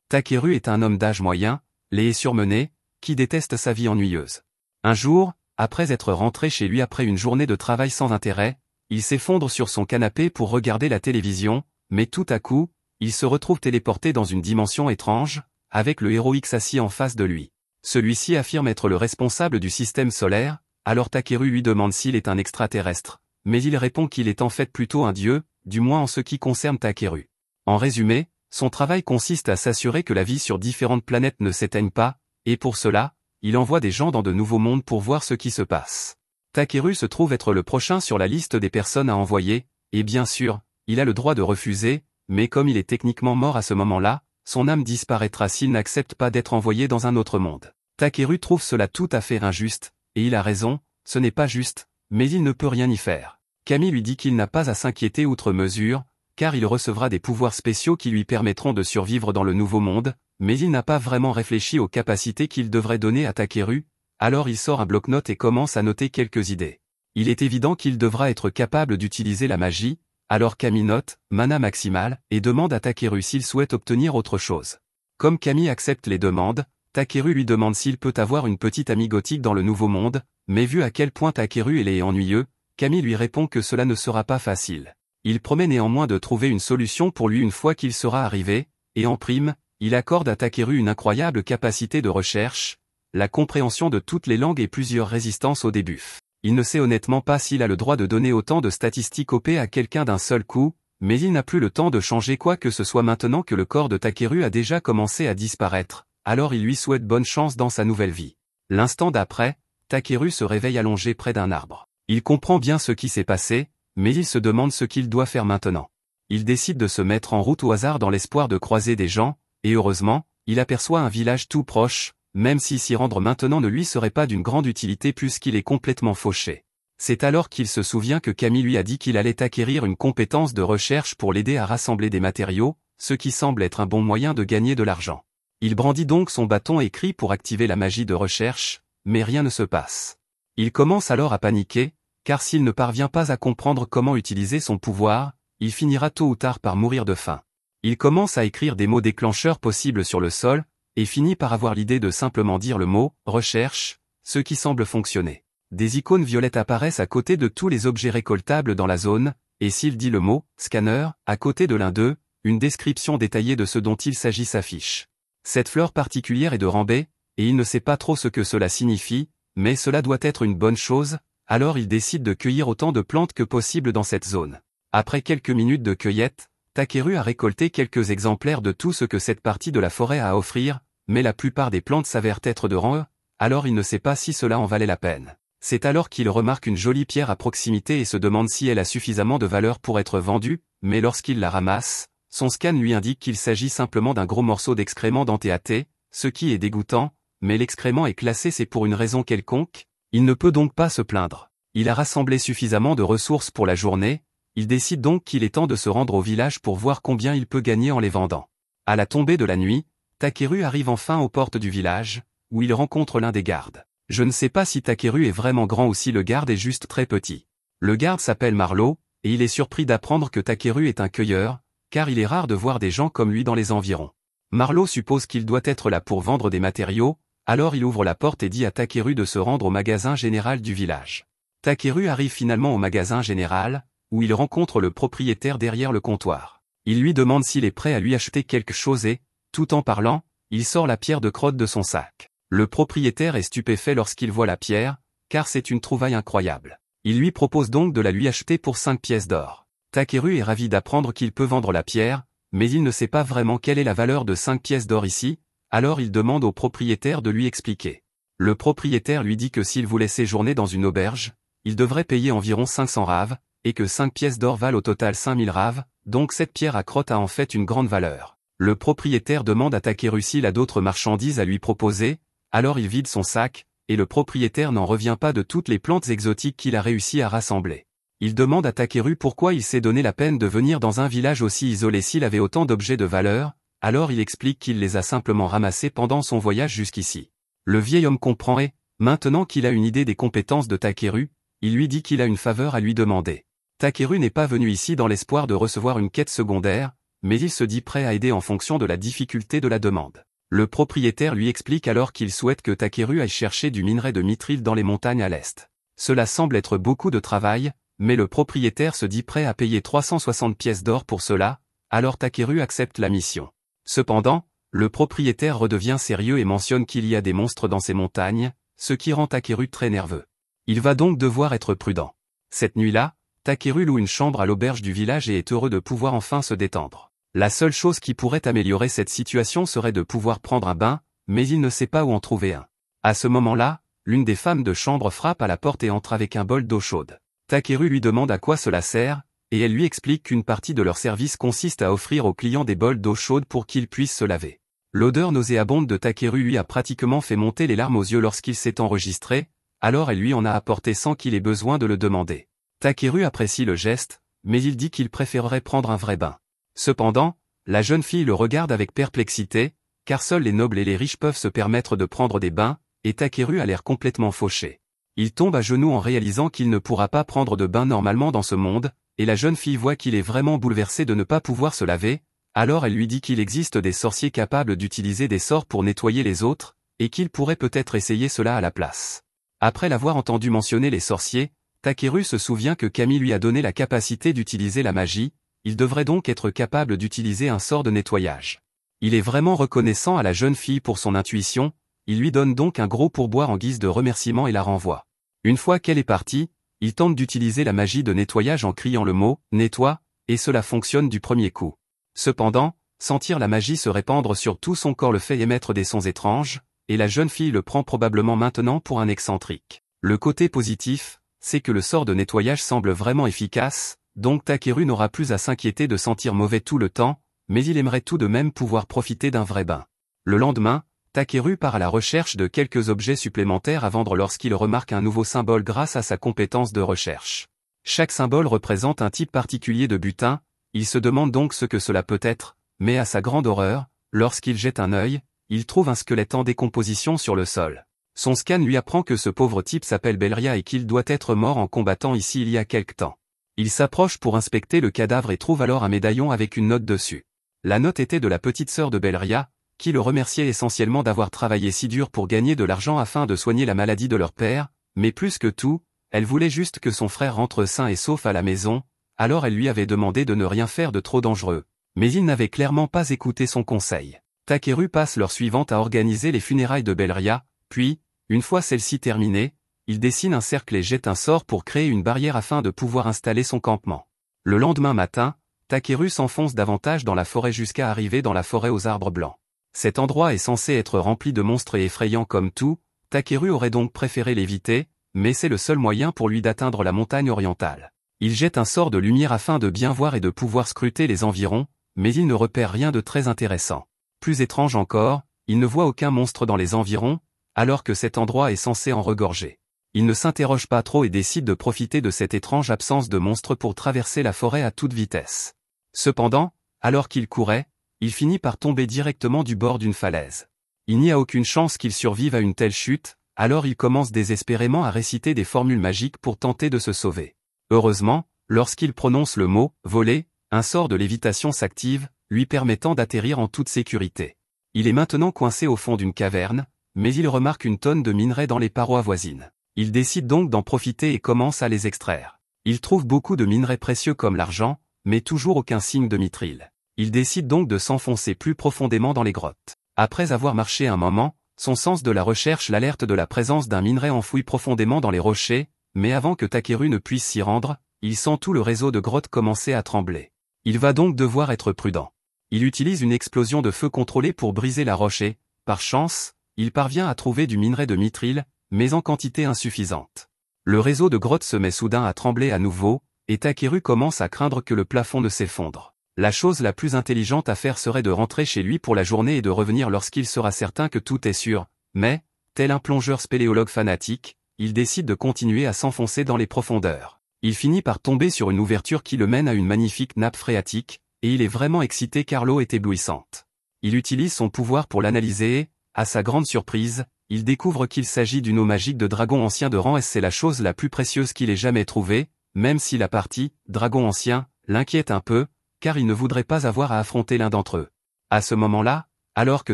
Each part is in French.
Takeru est un homme d'âge moyen, laid et surmené, qui déteste sa vie ennuyeuse. Un jour, après être rentré chez lui après une journée de travail sans intérêt, il s'effondre sur son canapé pour regarder la télévision, mais tout à coup, il se retrouve téléporté dans une dimension étrange, avec le héros X assis en face de lui. Celui-ci affirme être le responsable du système solaire, alors Takeru lui demande s'il est un extraterrestre, mais il répond qu'il est en fait plutôt un dieu, du moins en ce qui concerne Takeru. En résumé, son travail consiste à s'assurer que la vie sur différentes planètes ne s'éteigne pas, et pour cela, il envoie des gens dans de nouveaux mondes pour voir ce qui se passe. Takeru se trouve être le prochain sur la liste des personnes à envoyer, et bien sûr, il a le droit de refuser, mais comme il est techniquement mort à ce moment-là, son âme disparaîtra s'il n'accepte pas d'être envoyé dans un autre monde. Takeru trouve cela tout à fait injuste, et il a raison, ce n'est pas juste, mais il ne peut rien y faire. Kami lui dit qu'il n'a pas à s'inquiéter outre mesure, car il recevra des pouvoirs spéciaux qui lui permettront de survivre dans le nouveau monde, mais il n'a pas vraiment réfléchi aux capacités qu'il devrait donner à Takeru, alors il sort un bloc-notes et commence à noter quelques idées. Il est évident qu'il devra être capable d'utiliser la magie, alors Kami note « mana maximale » et demande à Takeru s'il souhaite obtenir autre chose. Comme Kami accepte les demandes, Takeru lui demande s'il peut avoir une petite amie gothique dans le nouveau monde, mais vu à quel point Takeru est laid et ennuyeux, Kami lui répond que cela ne sera pas facile. Il promet néanmoins de trouver une solution pour lui une fois qu'il sera arrivé, et en prime, il accorde à Takeru une incroyable capacité de recherche, la compréhension de toutes les langues et plusieurs résistances au début. Il ne sait honnêtement pas s'il a le droit de donner autant de statistiques OP à quelqu'un d'un seul coup, mais il n'a plus le temps de changer quoi que ce soit maintenant que le corps de Takeru a déjà commencé à disparaître, alors il lui souhaite bonne chance dans sa nouvelle vie. L'instant d'après, Takeru se réveille allongé près d'un arbre. Il comprend bien ce qui s'est passé, mais il se demande ce qu'il doit faire maintenant. Il décide de se mettre en route au hasard dans l'espoir de croiser des gens, et heureusement, il aperçoit un village tout proche, même si s'y rendre maintenant ne lui serait pas d'une grande utilité puisqu'il est complètement fauché. C'est alors qu'il se souvient que Kami lui a dit qu'il allait acquérir une compétence de recherche pour l'aider à rassembler des matériaux, ce qui semble être un bon moyen de gagner de l'argent. Il brandit donc son bâton et crie pour activer la magie de recherche, mais rien ne se passe. Il commence alors à paniquer, car s'il ne parvient pas à comprendre comment utiliser son pouvoir, il finira tôt ou tard par mourir de faim. Il commence à écrire des mots déclencheurs possibles sur le sol, et finit par avoir l'idée de simplement dire le mot « recherche », ce qui semble fonctionner. Des icônes violettes apparaissent à côté de tous les objets récoltables dans la zone, et s'il dit le mot « scanner » à côté de l'un d'eux, une description détaillée de ce dont il s'agit s'affiche. Cette fleur particulière est de Rambé, et il ne sait pas trop ce que cela signifie, mais cela doit être une bonne chose, alors il décide de cueillir autant de plantes que possible dans cette zone. Après quelques minutes de cueillette, Takeru a récolté quelques exemplaires de tout ce que cette partie de la forêt a à offrir, mais la plupart des plantes s'avèrent être de rang E, alors il ne sait pas si cela en valait la peine. C'est alors qu'il remarque une jolie pierre à proximité et se demande si elle a suffisamment de valeur pour être vendue, mais lorsqu'il la ramasse, son scan lui indique qu'il s'agit simplement d'un gros morceau d'excrément dentéaté, ce qui est dégoûtant, mais l'excrément est classé c'est pour une raison quelconque, il ne peut donc pas se plaindre. Il a rassemblé suffisamment de ressources pour la journée, il décide donc qu'il est temps de se rendre au village pour voir combien il peut gagner en les vendant. À la tombée de la nuit, Takeru arrive enfin aux portes du village, où il rencontre l'un des gardes. Je ne sais pas si Takeru est vraiment grand ou si le garde est juste très petit. Le garde s'appelle Marlowe, et il est surpris d'apprendre que Takeru est un cueilleur, car il est rare de voir des gens comme lui dans les environs. Marlowe suppose qu'il doit être là pour vendre des matériaux, alors il ouvre la porte et dit à Takeru de se rendre au magasin général du village. Takeru arrive finalement au magasin général, où il rencontre le propriétaire derrière le comptoir. Il lui demande s'il est prêt à lui acheter quelque chose et, tout en parlant, il sort la pierre de crotte de son sac. Le propriétaire est stupéfait lorsqu'il voit la pierre, car c'est une trouvaille incroyable. Il lui propose donc de la lui acheter pour 5 pièces d'or. Takeru est ravi d'apprendre qu'il peut vendre la pierre, mais il ne sait pas vraiment quelle est la valeur de 5 pièces d'or ici, alors il demande au propriétaire de lui expliquer. Le propriétaire lui dit que s'il voulait séjourner dans une auberge, il devrait payer environ 500 raves, et que 5 pièces d'or valent au total 5000 raves, donc cette pierre à crotte a en fait une grande valeur. Le propriétaire demande à Takeru s'il a d'autres marchandises à lui proposer, alors il vide son sac, et le propriétaire n'en revient pas de toutes les plantes exotiques qu'il a réussi à rassembler. Il demande à Takeru pourquoi il s'est donné la peine de venir dans un village aussi isolé s'il avait autant d'objets de valeur, alors il explique qu'il les a simplement ramassés pendant son voyage jusqu'ici. Le vieil homme comprend et, maintenant qu'il a une idée des compétences de Takeru, il lui dit qu'il a une faveur à lui demander. Takeru n'est pas venu ici dans l'espoir de recevoir une quête secondaire, mais il se dit prêt à aider en fonction de la difficulté de la demande. Le propriétaire lui explique alors qu'il souhaite que Takeru aille chercher du minerai de mithril dans les montagnes à l'est. Cela semble être beaucoup de travail, mais le propriétaire se dit prêt à payer 360 pièces d'or pour cela, alors Takeru accepte la mission. Cependant, le propriétaire redevient sérieux et mentionne qu'il y a des monstres dans ces montagnes, ce qui rend Takeru très nerveux. Il va donc devoir être prudent. Cette nuit-là, Takeru loue une chambre à l'auberge du village et est heureux de pouvoir enfin se détendre. La seule chose qui pourrait améliorer cette situation serait de pouvoir prendre un bain, mais il ne sait pas où en trouver un. À ce moment-là, l'une des femmes de chambre frappe à la porte et entre avec un bol d'eau chaude. Takeru lui demande à quoi cela sert, et elle lui explique qu'une partie de leur service consiste à offrir aux clients des bols d'eau chaude pour qu'ils puissent se laver. L'odeur nauséabonde de Takeru lui a pratiquement fait monter les larmes aux yeux lorsqu'il s'est enregistré, alors elle lui en a apporté sans qu'il ait besoin de le demander. Takeru apprécie le geste, mais il dit qu'il préférerait prendre un vrai bain. Cependant, la jeune fille le regarde avec perplexité, car seuls les nobles et les riches peuvent se permettre de prendre des bains, et Takeru a l'air complètement fauché. Il tombe à genoux en réalisant qu'il ne pourra pas prendre de bain normalement dans ce monde, et la jeune fille voit qu'il est vraiment bouleversé de ne pas pouvoir se laver, alors elle lui dit qu'il existe des sorciers capables d'utiliser des sorts pour nettoyer les autres, et qu'il pourrait peut-être essayer cela à la place. Après l'avoir entendu mentionner les sorciers, Takeru se souvient que Kami lui a donné la capacité d'utiliser la magie, il devrait donc être capable d'utiliser un sort de nettoyage. Il est vraiment reconnaissant à la jeune fille pour son intuition, il lui donne donc un gros pourboire en guise de remerciement et la renvoie. Une fois qu'elle est partie, il tente d'utiliser la magie de nettoyage en criant le mot « nettoie », et cela fonctionne du premier coup. Cependant, sentir la magie se répandre sur tout son corps le fait émettre des sons étranges, et la jeune fille le prend probablement maintenant pour un excentrique. Le côté positif, c'est que le sort de nettoyage semble vraiment efficace, donc Takeru n'aura plus à s'inquiéter de sentir mauvais tout le temps, mais il aimerait tout de même pouvoir profiter d'un vrai bain. Le lendemain, Takeru part à la recherche de quelques objets supplémentaires à vendre lorsqu'il remarque un nouveau symbole grâce à sa compétence de recherche. Chaque symbole représente un type particulier de butin, il se demande donc ce que cela peut être, mais à sa grande horreur, lorsqu'il jette un œil, il trouve un squelette en décomposition sur le sol. Son scan lui apprend que ce pauvre type s'appelle Belria et qu'il doit être mort en combattant ici il y a quelque temps. Il s'approche pour inspecter le cadavre et trouve alors un médaillon avec une note dessus. La note était de la petite sœur de Belria, qui le remerciait essentiellement d'avoir travaillé si dur pour gagner de l'argent afin de soigner la maladie de leur père, mais plus que tout, elle voulait juste que son frère rentre sain et sauf à la maison, alors elle lui avait demandé de ne rien faire de trop dangereux. Mais il n'avait clairement pas écouté son conseil. Takeru passe l'heure suivante à organiser les funérailles de Belria, puis, une fois celle-ci terminée, il dessine un cercle et jette un sort pour créer une barrière afin de pouvoir installer son campement. Le lendemain matin, Takeru s'enfonce davantage dans la forêt jusqu'à arriver dans la forêt aux arbres blancs. Cet endroit est censé être rempli de monstres et effrayant comme tout, Takeru aurait donc préféré l'éviter, mais c'est le seul moyen pour lui d'atteindre la montagne orientale. Il jette un sort de lumière afin de bien voir et de pouvoir scruter les environs, mais il ne repère rien de très intéressant. Plus étrange encore, il ne voit aucun monstre dans les environs, alors que cet endroit est censé en regorger. Il ne s'interroge pas trop et décide de profiter de cette étrange absence de monstres pour traverser la forêt à toute vitesse. Cependant, alors qu'il courait, il finit par tomber directement du bord d'une falaise. Il n'y a aucune chance qu'il survive à une telle chute, alors il commence désespérément à réciter des formules magiques pour tenter de se sauver. Heureusement, lorsqu'il prononce le mot « voler », un sort de lévitation s'active, lui permettant d'atterrir en toute sécurité. Il est maintenant coincé au fond d'une caverne, mais il remarque une tonne de minerais dans les parois voisines. Il décide donc d'en profiter et commence à les extraire. Il trouve beaucoup de minerais précieux comme l'argent, mais toujours aucun signe de mithril. Il décide donc de s'enfoncer plus profondément dans les grottes. Après avoir marché un moment, son sens de la recherche l'alerte de la présence d'un minerai enfoui profondément dans les rochers, mais avant que Takeru ne puisse s'y rendre, il sent tout le réseau de grottes commencer à trembler. Il va donc devoir être prudent. Il utilise une explosion de feu contrôlée pour briser la roche et, par chance, il parvient à trouver du minerai de mithril, mais en quantité insuffisante. Le réseau de grottes se met soudain à trembler à nouveau, et Takeru commence à craindre que le plafond ne s'effondre. La chose la plus intelligente à faire serait de rentrer chez lui pour la journée et de revenir lorsqu'il sera certain que tout est sûr, mais, tel un plongeur spéléologue fanatique, il décide de continuer à s'enfoncer dans les profondeurs. Il finit par tomber sur une ouverture qui le mène à une magnifique nappe phréatique, et il est vraiment excité car l'eau est éblouissante. Il utilise son pouvoir pour l'analyser et, à sa grande surprise, il découvre qu'il s'agit d'une eau magique de dragon ancien de rang S. C'est la chose la plus précieuse qu'il ait jamais trouvée, même si la partie « dragon ancien » l'inquiète un peu, car il ne voudrait pas avoir à affronter l'un d'entre eux. À ce moment-là, alors que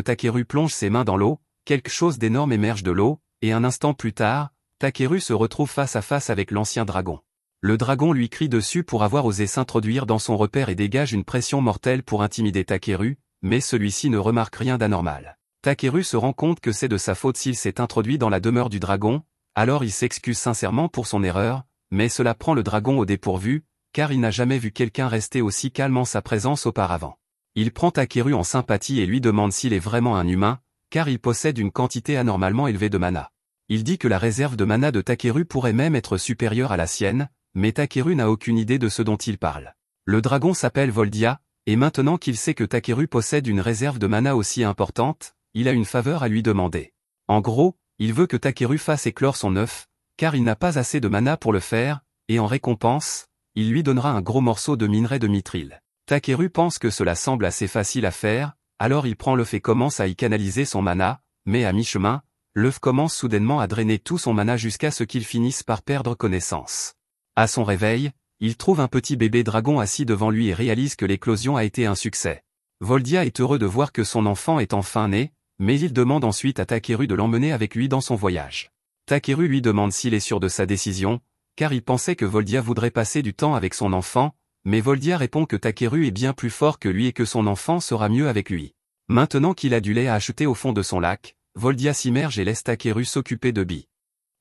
Takeru plonge ses mains dans l'eau, quelque chose d'énorme émerge de l'eau, et un instant plus tard, Takeru se retrouve face à face avec l'ancien dragon. Le dragon lui crie dessus pour avoir osé s'introduire dans son repère et dégage une pression mortelle pour intimider Takeru, mais celui-ci ne remarque rien d'anormal. Takeru se rend compte que c'est de sa faute s'il s'est introduit dans la demeure du dragon, alors il s'excuse sincèrement pour son erreur, mais cela prend le dragon au dépourvu, car il n'a jamais vu quelqu'un rester aussi calme en sa présence auparavant. Il prend Takeru en sympathie et lui demande s'il est vraiment un humain, car il possède une quantité anormalement élevée de mana. Il dit que la réserve de mana de Takeru pourrait même être supérieure à la sienne, mais Takeru n'a aucune idée de ce dont il parle. Le dragon s'appelle Voldia, et maintenant qu'il sait que Takeru possède une réserve de mana aussi importante, il a une faveur à lui demander. En gros, il veut que Takeru fasse éclore son œuf, car il n'a pas assez de mana pour le faire, et en récompense, il lui donnera un gros morceau de minerai de mithril. Takeru pense que cela semble assez facile à faire, alors il prend l'œuf et commence à y canaliser son mana, mais à mi-chemin, l'œuf commence soudainement à drainer tout son mana jusqu'à ce qu'il finisse par perdre connaissance. À son réveil, il trouve un petit bébé dragon assis devant lui et réalise que l'éclosion a été un succès. Voldia est heureux de voir que son enfant est enfin né, mais il demande ensuite à Takeru de l'emmener avec lui dans son voyage. Takeru lui demande s'il est sûr de sa décision, car il pensait que Voldia voudrait passer du temps avec son enfant, mais Voldia répond que Takeru est bien plus fort que lui et que son enfant sera mieux avec lui. Maintenant qu'il a du lait à acheter au fond de son lac, Voldia s'immerge et laisse Takeru s'occuper de Bi.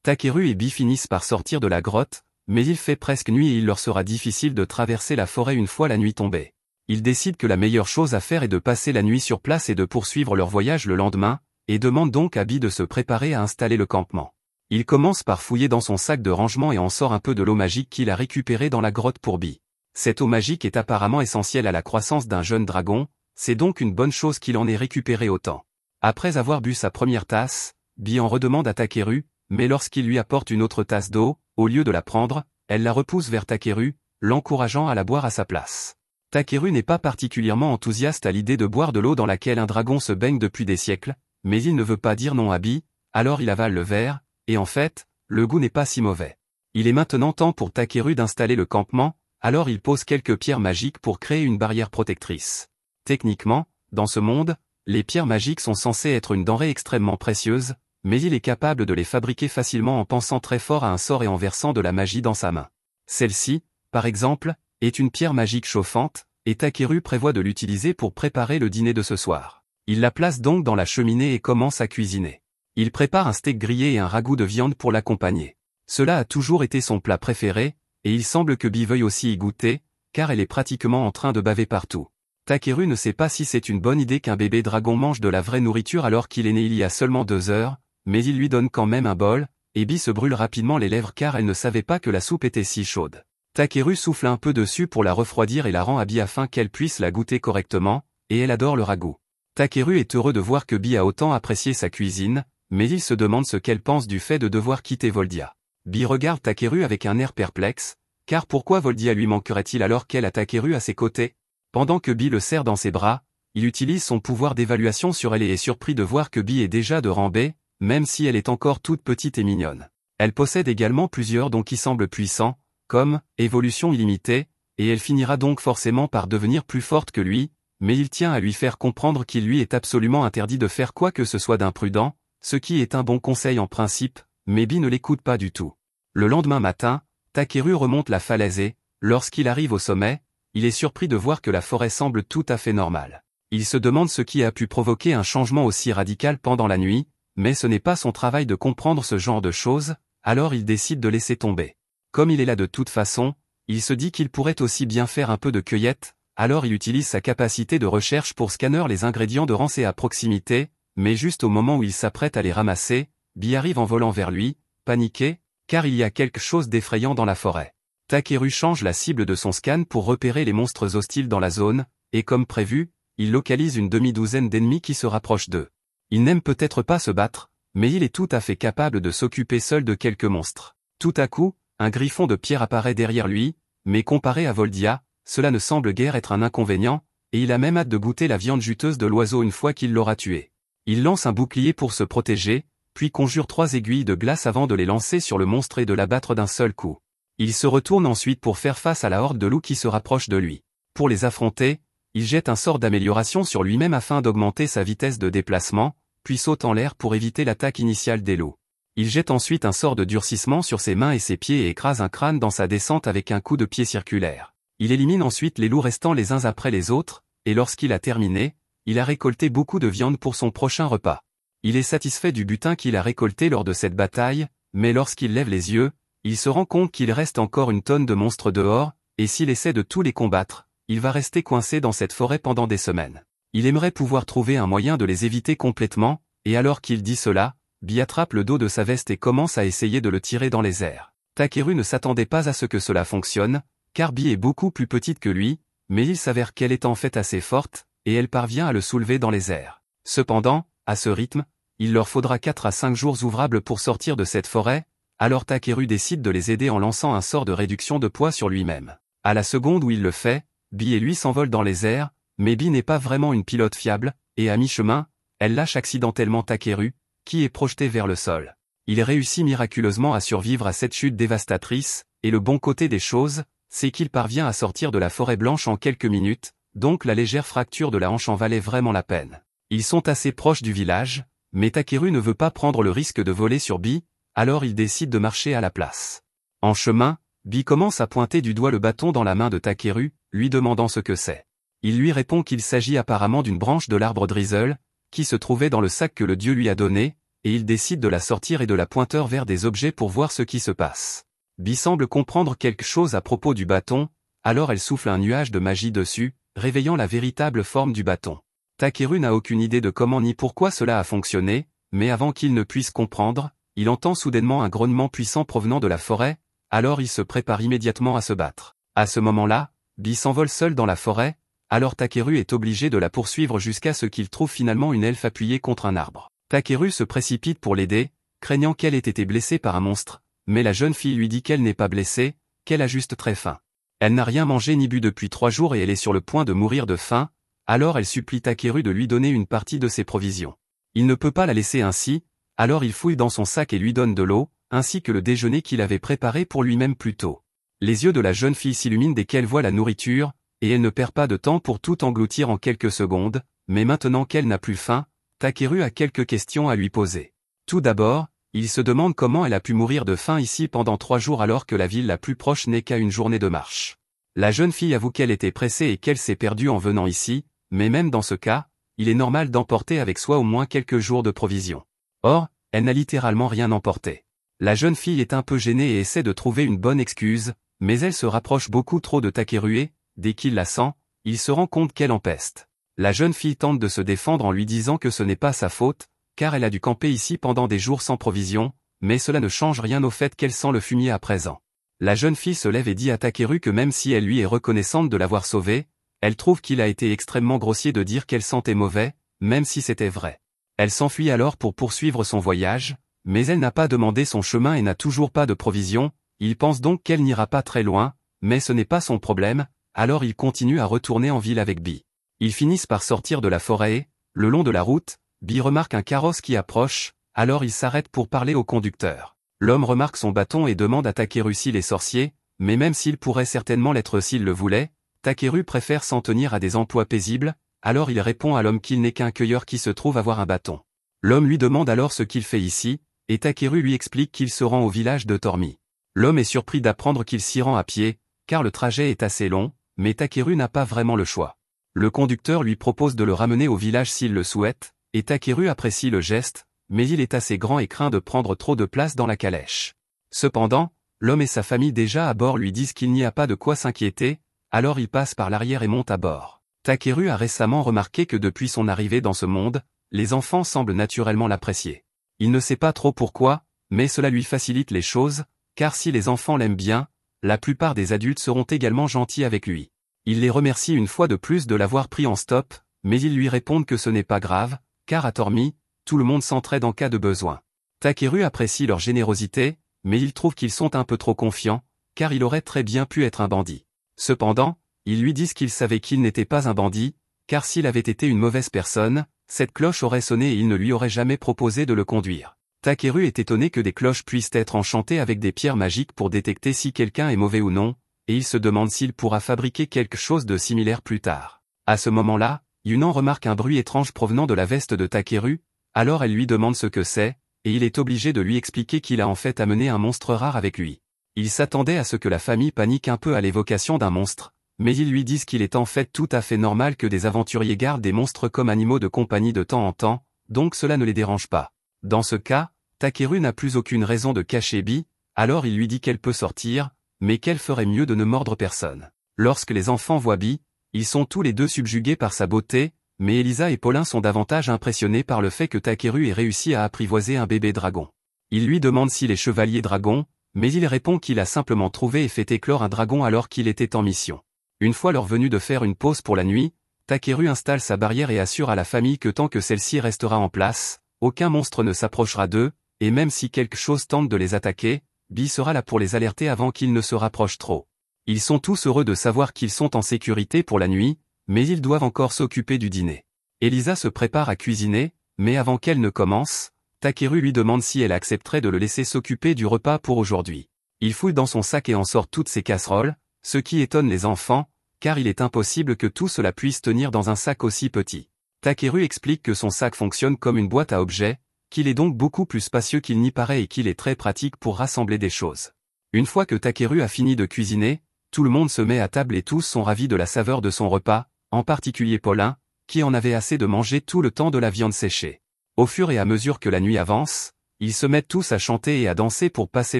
Takeru et Bi finissent par sortir de la grotte, mais il fait presque nuit et il leur sera difficile de traverser la forêt une fois la nuit tombée. Ils décident que la meilleure chose à faire est de passer la nuit sur place et de poursuivre leur voyage le lendemain, et demandent donc à Bi de se préparer à installer le campement. Il commence par fouiller dans son sac de rangement et en sort un peu de l'eau magique qu'il a récupérée dans la grotte pour Bi. Cette eau magique est apparemment essentielle à la croissance d'un jeune dragon, c'est donc une bonne chose qu'il en ait récupéré autant. Après avoir bu sa première tasse, Bi en redemande à Takeru, mais lorsqu'il lui apporte une autre tasse d'eau, au lieu de la prendre, elle la repousse vers Takeru, l'encourageant à la boire à sa place. Takeru n'est pas particulièrement enthousiaste à l'idée de boire de l'eau dans laquelle un dragon se baigne depuis des siècles, mais il ne veut pas dire non à Bi, alors il avale le verre, et en fait, le goût n'est pas si mauvais. Il est maintenant temps pour Takeru d'installer le campement, alors il pose quelques pierres magiques pour créer une barrière protectrice. Techniquement, dans ce monde, les pierres magiques sont censées être une denrée extrêmement précieuse, mais il est capable de les fabriquer facilement en pensant très fort à un sort et en versant de la magie dans sa main. Celle-ci, par exemple, est une pierre magique chauffante, et Takeru prévoit de l'utiliser pour préparer le dîner de ce soir. Il la place donc dans la cheminée et commence à cuisiner. Il prépare un steak grillé et un ragoût de viande pour l'accompagner. Cela a toujours été son plat préféré, et il semble que Bi veuille aussi y goûter, car elle est pratiquement en train de baver partout. Takeru ne sait pas si c'est une bonne idée qu'un bébé dragon mange de la vraie nourriture alors qu'il est né il y a seulement 2 heures, mais il lui donne quand même un bol, et Bi se brûle rapidement les lèvres car elle ne savait pas que la soupe était si chaude. Takeru souffle un peu dessus pour la refroidir et la rend à Bi afin qu'elle puisse la goûter correctement, et elle adore le ragoût. Takeru est heureux de voir que Bi a autant apprécié sa cuisine, mais il se demande ce qu'elle pense du fait de devoir quitter Voldia. Bi regarde Takeru avec un air perplexe, car pourquoi Voldia lui manquerait-il alors qu'elle a Takeru à ses côtés? Pendant que Bi le serre dans ses bras, il utilise son pouvoir d'évaluation sur elle et est surpris de voir que Bi est déjà de rang B, même si elle est encore toute petite et mignonne. Elle possède également plusieurs dons qui semblent puissants, comme évolution illimitée, et elle finira donc forcément par devenir plus forte que lui, mais il tient à lui faire comprendre qu'il lui est absolument interdit de faire quoi que ce soit d'imprudent, ce qui est un bon conseil en principe, mais Bi ne l'écoute pas du tout. Le lendemain matin, Takeru remonte la falaise et, lorsqu'il arrive au sommet, il est surpris de voir que la forêt semble tout à fait normale. Il se demande ce qui a pu provoquer un changement aussi radical pendant la nuit, mais ce n'est pas son travail de comprendre ce genre de choses, alors il décide de laisser tomber. Comme il est là de toute façon, il se dit qu'il pourrait aussi bien faire un peu de cueillette, alors il utilise sa capacité de recherche pour scanner les ingrédients de rancée à proximité, mais juste au moment où il s'apprête à les ramasser, Bi arrive en volant vers lui, paniqué, car il y a quelque chose d'effrayant dans la forêt. Takeru change la cible de son scan pour repérer les monstres hostiles dans la zone, et comme prévu, il localise une demi-douzaine d'ennemis qui se rapprochent d'eux. Il n'aime peut-être pas se battre, mais il est tout à fait capable de s'occuper seul de quelques monstres. Tout à coup, un griffon de pierre apparaît derrière lui, mais comparé à Voldia, cela ne semble guère être un inconvénient, et il a même hâte de goûter la viande juteuse de l'oiseau une fois qu'il l'aura tué. Il lance un bouclier pour se protéger, puis conjure 3 aiguilles de glace avant de les lancer sur le monstre et de l'abattre d'un seul coup. Il se retourne ensuite pour faire face à la horde de loups qui se rapproche de lui. Pour les affronter, il jette un sort d'amélioration sur lui-même afin d'augmenter sa vitesse de déplacement, puis saute en l'air pour éviter l'attaque initiale des loups. Il jette ensuite un sort de durcissement sur ses mains et ses pieds et écrase un crâne dans sa descente avec un coup de pied circulaire. Il élimine ensuite les loups restants les uns après les autres, et lorsqu'il a terminé, il a récolté beaucoup de viande pour son prochain repas. Il est satisfait du butin qu'il a récolté lors de cette bataille, mais lorsqu'il lève les yeux, il se rend compte qu'il reste encore une tonne de monstres dehors, et s'il essaie de tous les combattre, il va rester coincé dans cette forêt pendant des semaines. Il aimerait pouvoir trouver un moyen de les éviter complètement, et alors qu'il dit cela, Bee attrape le dos de sa veste et commence à essayer de le tirer dans les airs. Takeru ne s'attendait pas à ce que cela fonctionne, car Bee est beaucoup plus petite que lui, mais il s'avère qu'elle est en fait assez forte, et elle parvient à le soulever dans les airs. Cependant, à ce rythme, il leur faudra 4 à 5 jours ouvrables pour sortir de cette forêt, alors Takeru décide de les aider en lançant un sort de réduction de poids sur lui-même. À la seconde où il le fait, Bee et lui s'envolent dans les airs, mais Bee n'est pas vraiment une pilote fiable, et à mi-chemin, elle lâche accidentellement Takeru, qui est projeté vers le sol. Il réussit miraculeusement à survivre à cette chute dévastatrice, et le bon côté des choses, c'est qu'il parvient à sortir de la forêt blanche en quelques minutes, donc la légère fracture de la hanche en valait vraiment la peine. Ils sont assez proches du village, mais Takeru ne veut pas prendre le risque de voler sur Bee, alors il décide de marcher à la place. En chemin, Bee commence à pointer du doigt le bâton dans la main de Takeru, lui demandant ce que c'est. Il lui répond qu'il s'agit apparemment d'une branche de l'arbre Drizzle, qui se trouvait dans le sac que le dieu lui a donné, et il décide de la sortir et de la pointer vers des objets pour voir ce qui se passe. Bee semble comprendre quelque chose à propos du bâton, alors elle souffle un nuage de magie dessus, réveillant la véritable forme du bâton. Takeru n'a aucune idée de comment ni pourquoi cela a fonctionné, mais avant qu'il ne puisse comprendre, il entend soudainement un grognement puissant provenant de la forêt, alors il se prépare immédiatement à se battre. À ce moment-là, Bee s'envole seul dans la forêt, alors Takeru est obligé de la poursuivre jusqu'à ce qu'il trouve finalement une elfe appuyée contre un arbre. Takeru se précipite pour l'aider, craignant qu'elle ait été blessée par un monstre, mais la jeune fille lui dit qu'elle n'est pas blessée, qu'elle a juste très faim. Elle n'a rien mangé ni bu depuis 3 jours et elle est sur le point de mourir de faim, alors elle supplie Takeru de lui donner une partie de ses provisions. Il ne peut pas la laisser ainsi, alors il fouille dans son sac et lui donne de l'eau, ainsi que le déjeuner qu'il avait préparé pour lui-même plus tôt. Les yeux de la jeune fille s'illuminent dès qu'elle voit la nourriture, et elle ne perd pas de temps pour tout engloutir en quelques secondes, mais maintenant qu'elle n'a plus faim, Takeru a quelques questions à lui poser. Tout d'abord, il se demande comment elle a pu mourir de faim ici pendant 3 jours alors que la ville la plus proche n'est qu'à une journée de marche. La jeune fille avoue qu'elle était pressée et qu'elle s'est perdue en venant ici, mais même dans ce cas, il est normal d'emporter avec soi au moins quelques jours de provisions. Or, elle n'a littéralement rien emporté. La jeune fille est un peu gênée et essaie de trouver une bonne excuse, mais elle se rapproche beaucoup trop de Takeru et, dès qu'il la sent, il se rend compte qu'elle empeste. La jeune fille tente de se défendre en lui disant que ce n'est pas sa faute, car elle a dû camper ici pendant des jours sans provisions, mais cela ne change rien au fait qu'elle sent le fumier à présent. La jeune fille se lève et dit à Takeru que même si elle lui est reconnaissante de l'avoir sauvée, elle trouve qu'il a été extrêmement grossier de dire qu'elle sentait mauvais, même si c'était vrai. Elle s'enfuit alors pour poursuivre son voyage, mais elle n'a pas demandé son chemin et n'a toujours pas de provisions, il pense donc qu'elle n'ira pas très loin, mais ce n'est pas son problème, alors il continue à retourner en ville avec Bee. Ils finissent par sortir de la forêt et, le long de la route, Bee remarque un carrosse qui approche, alors il s'arrête pour parler au conducteur. L'homme remarque son bâton et demande à Takeru s'il est sorcier, mais même s'il pourrait certainement l'être s'il le voulait, Takeru préfère s'en tenir à des emplois paisibles, alors il répond à l'homme qu'il n'est qu'un cueilleur qui se trouve avoir un bâton. L'homme lui demande alors ce qu'il fait ici, et Takeru lui explique qu'il se rend au village de Tormi. L'homme est surpris d'apprendre qu'il s'y rend à pied, car le trajet est assez long, mais Takeru n'a pas vraiment le choix. Le conducteur lui propose de le ramener au village s'il le souhaite, et Takeru apprécie le geste, mais il est assez grand et craint de prendre trop de place dans la calèche. Cependant, l'homme et sa famille déjà à bord lui disent qu'il n'y a pas de quoi s'inquiéter, alors il passe par l'arrière et monte à bord. Takeru a récemment remarqué que depuis son arrivée dans ce monde, les enfants semblent naturellement l'apprécier. Il ne sait pas trop pourquoi, mais cela lui facilite les choses, car si les enfants l'aiment bien, la plupart des adultes seront également gentils avec lui. Il les remercie une fois de plus de l'avoir pris en stop, mais ils lui répondent que ce n'est pas grave, car à Tormi, tout le monde s'entraide en cas de besoin. Takeru apprécie leur générosité, mais il trouve qu'ils sont un peu trop confiants, car il aurait très bien pu être un bandit. Cependant, ils lui disent qu'ils savaient qu'il n'était pas un bandit, car s'il avait été une mauvaise personne, cette cloche aurait sonné et il ne lui aurait jamais proposé de le conduire. Takeru est étonné que des cloches puissent être enchantées avec des pierres magiques pour détecter si quelqu'un est mauvais ou non, et il se demande s'il pourra fabriquer quelque chose de similaire plus tard. À ce moment-là, Yunnan remarque un bruit étrange provenant de la veste de Takeru, alors elle lui demande ce que c'est, et il est obligé de lui expliquer qu'il a en fait amené un monstre rare avec lui. Il s'attendait à ce que la famille panique un peu à l'évocation d'un monstre, mais ils lui disent qu'il est en fait tout à fait normal que des aventuriers gardent des monstres comme animaux de compagnie de temps en temps, donc cela ne les dérange pas. Dans ce cas, Takeru n'a plus aucune raison de cacher Bi, alors il lui dit qu'elle peut sortir, mais qu'elle ferait mieux de ne mordre personne. Lorsque les enfants voient Bi, ils sont tous les deux subjugués par sa beauté, mais Elisa et Paulin sont davantage impressionnés par le fait que Takeru ait réussi à apprivoiser un bébé dragon. Il lui demande s'il est chevalier dragon, mais il répond qu'il a simplement trouvé et fait éclore un dragon alors qu'il était en mission. Une fois leur venue de faire une pause pour la nuit, Takeru installe sa barrière et assure à la famille que tant que celle-ci restera en place, aucun monstre ne s'approchera d'eux, et même si quelque chose tente de les attaquer, Bi sera là pour les alerter avant qu'ils ne se rapprochent trop. Ils sont tous heureux de savoir qu'ils sont en sécurité pour la nuit, mais ils doivent encore s'occuper du dîner. Elisa se prépare à cuisiner, mais avant qu'elle ne commence, Takeru lui demande si elle accepterait de le laisser s'occuper du repas pour aujourd'hui. Il fouille dans son sac et en sort toutes ses casseroles, ce qui étonne les enfants, car il est impossible que tout cela puisse tenir dans un sac aussi petit. Takeru explique que son sac fonctionne comme une boîte à objets, qu'il est donc beaucoup plus spacieux qu'il n'y paraît et qu'il est très pratique pour rassembler des choses. Une fois que Takeru a fini de cuisiner, tout le monde se met à table et tous sont ravis de la saveur de son repas, en particulier Paulin, qui en avait assez de manger tout le temps de la viande séchée. Au fur et à mesure que la nuit avance, ils se mettent tous à chanter et à danser pour passer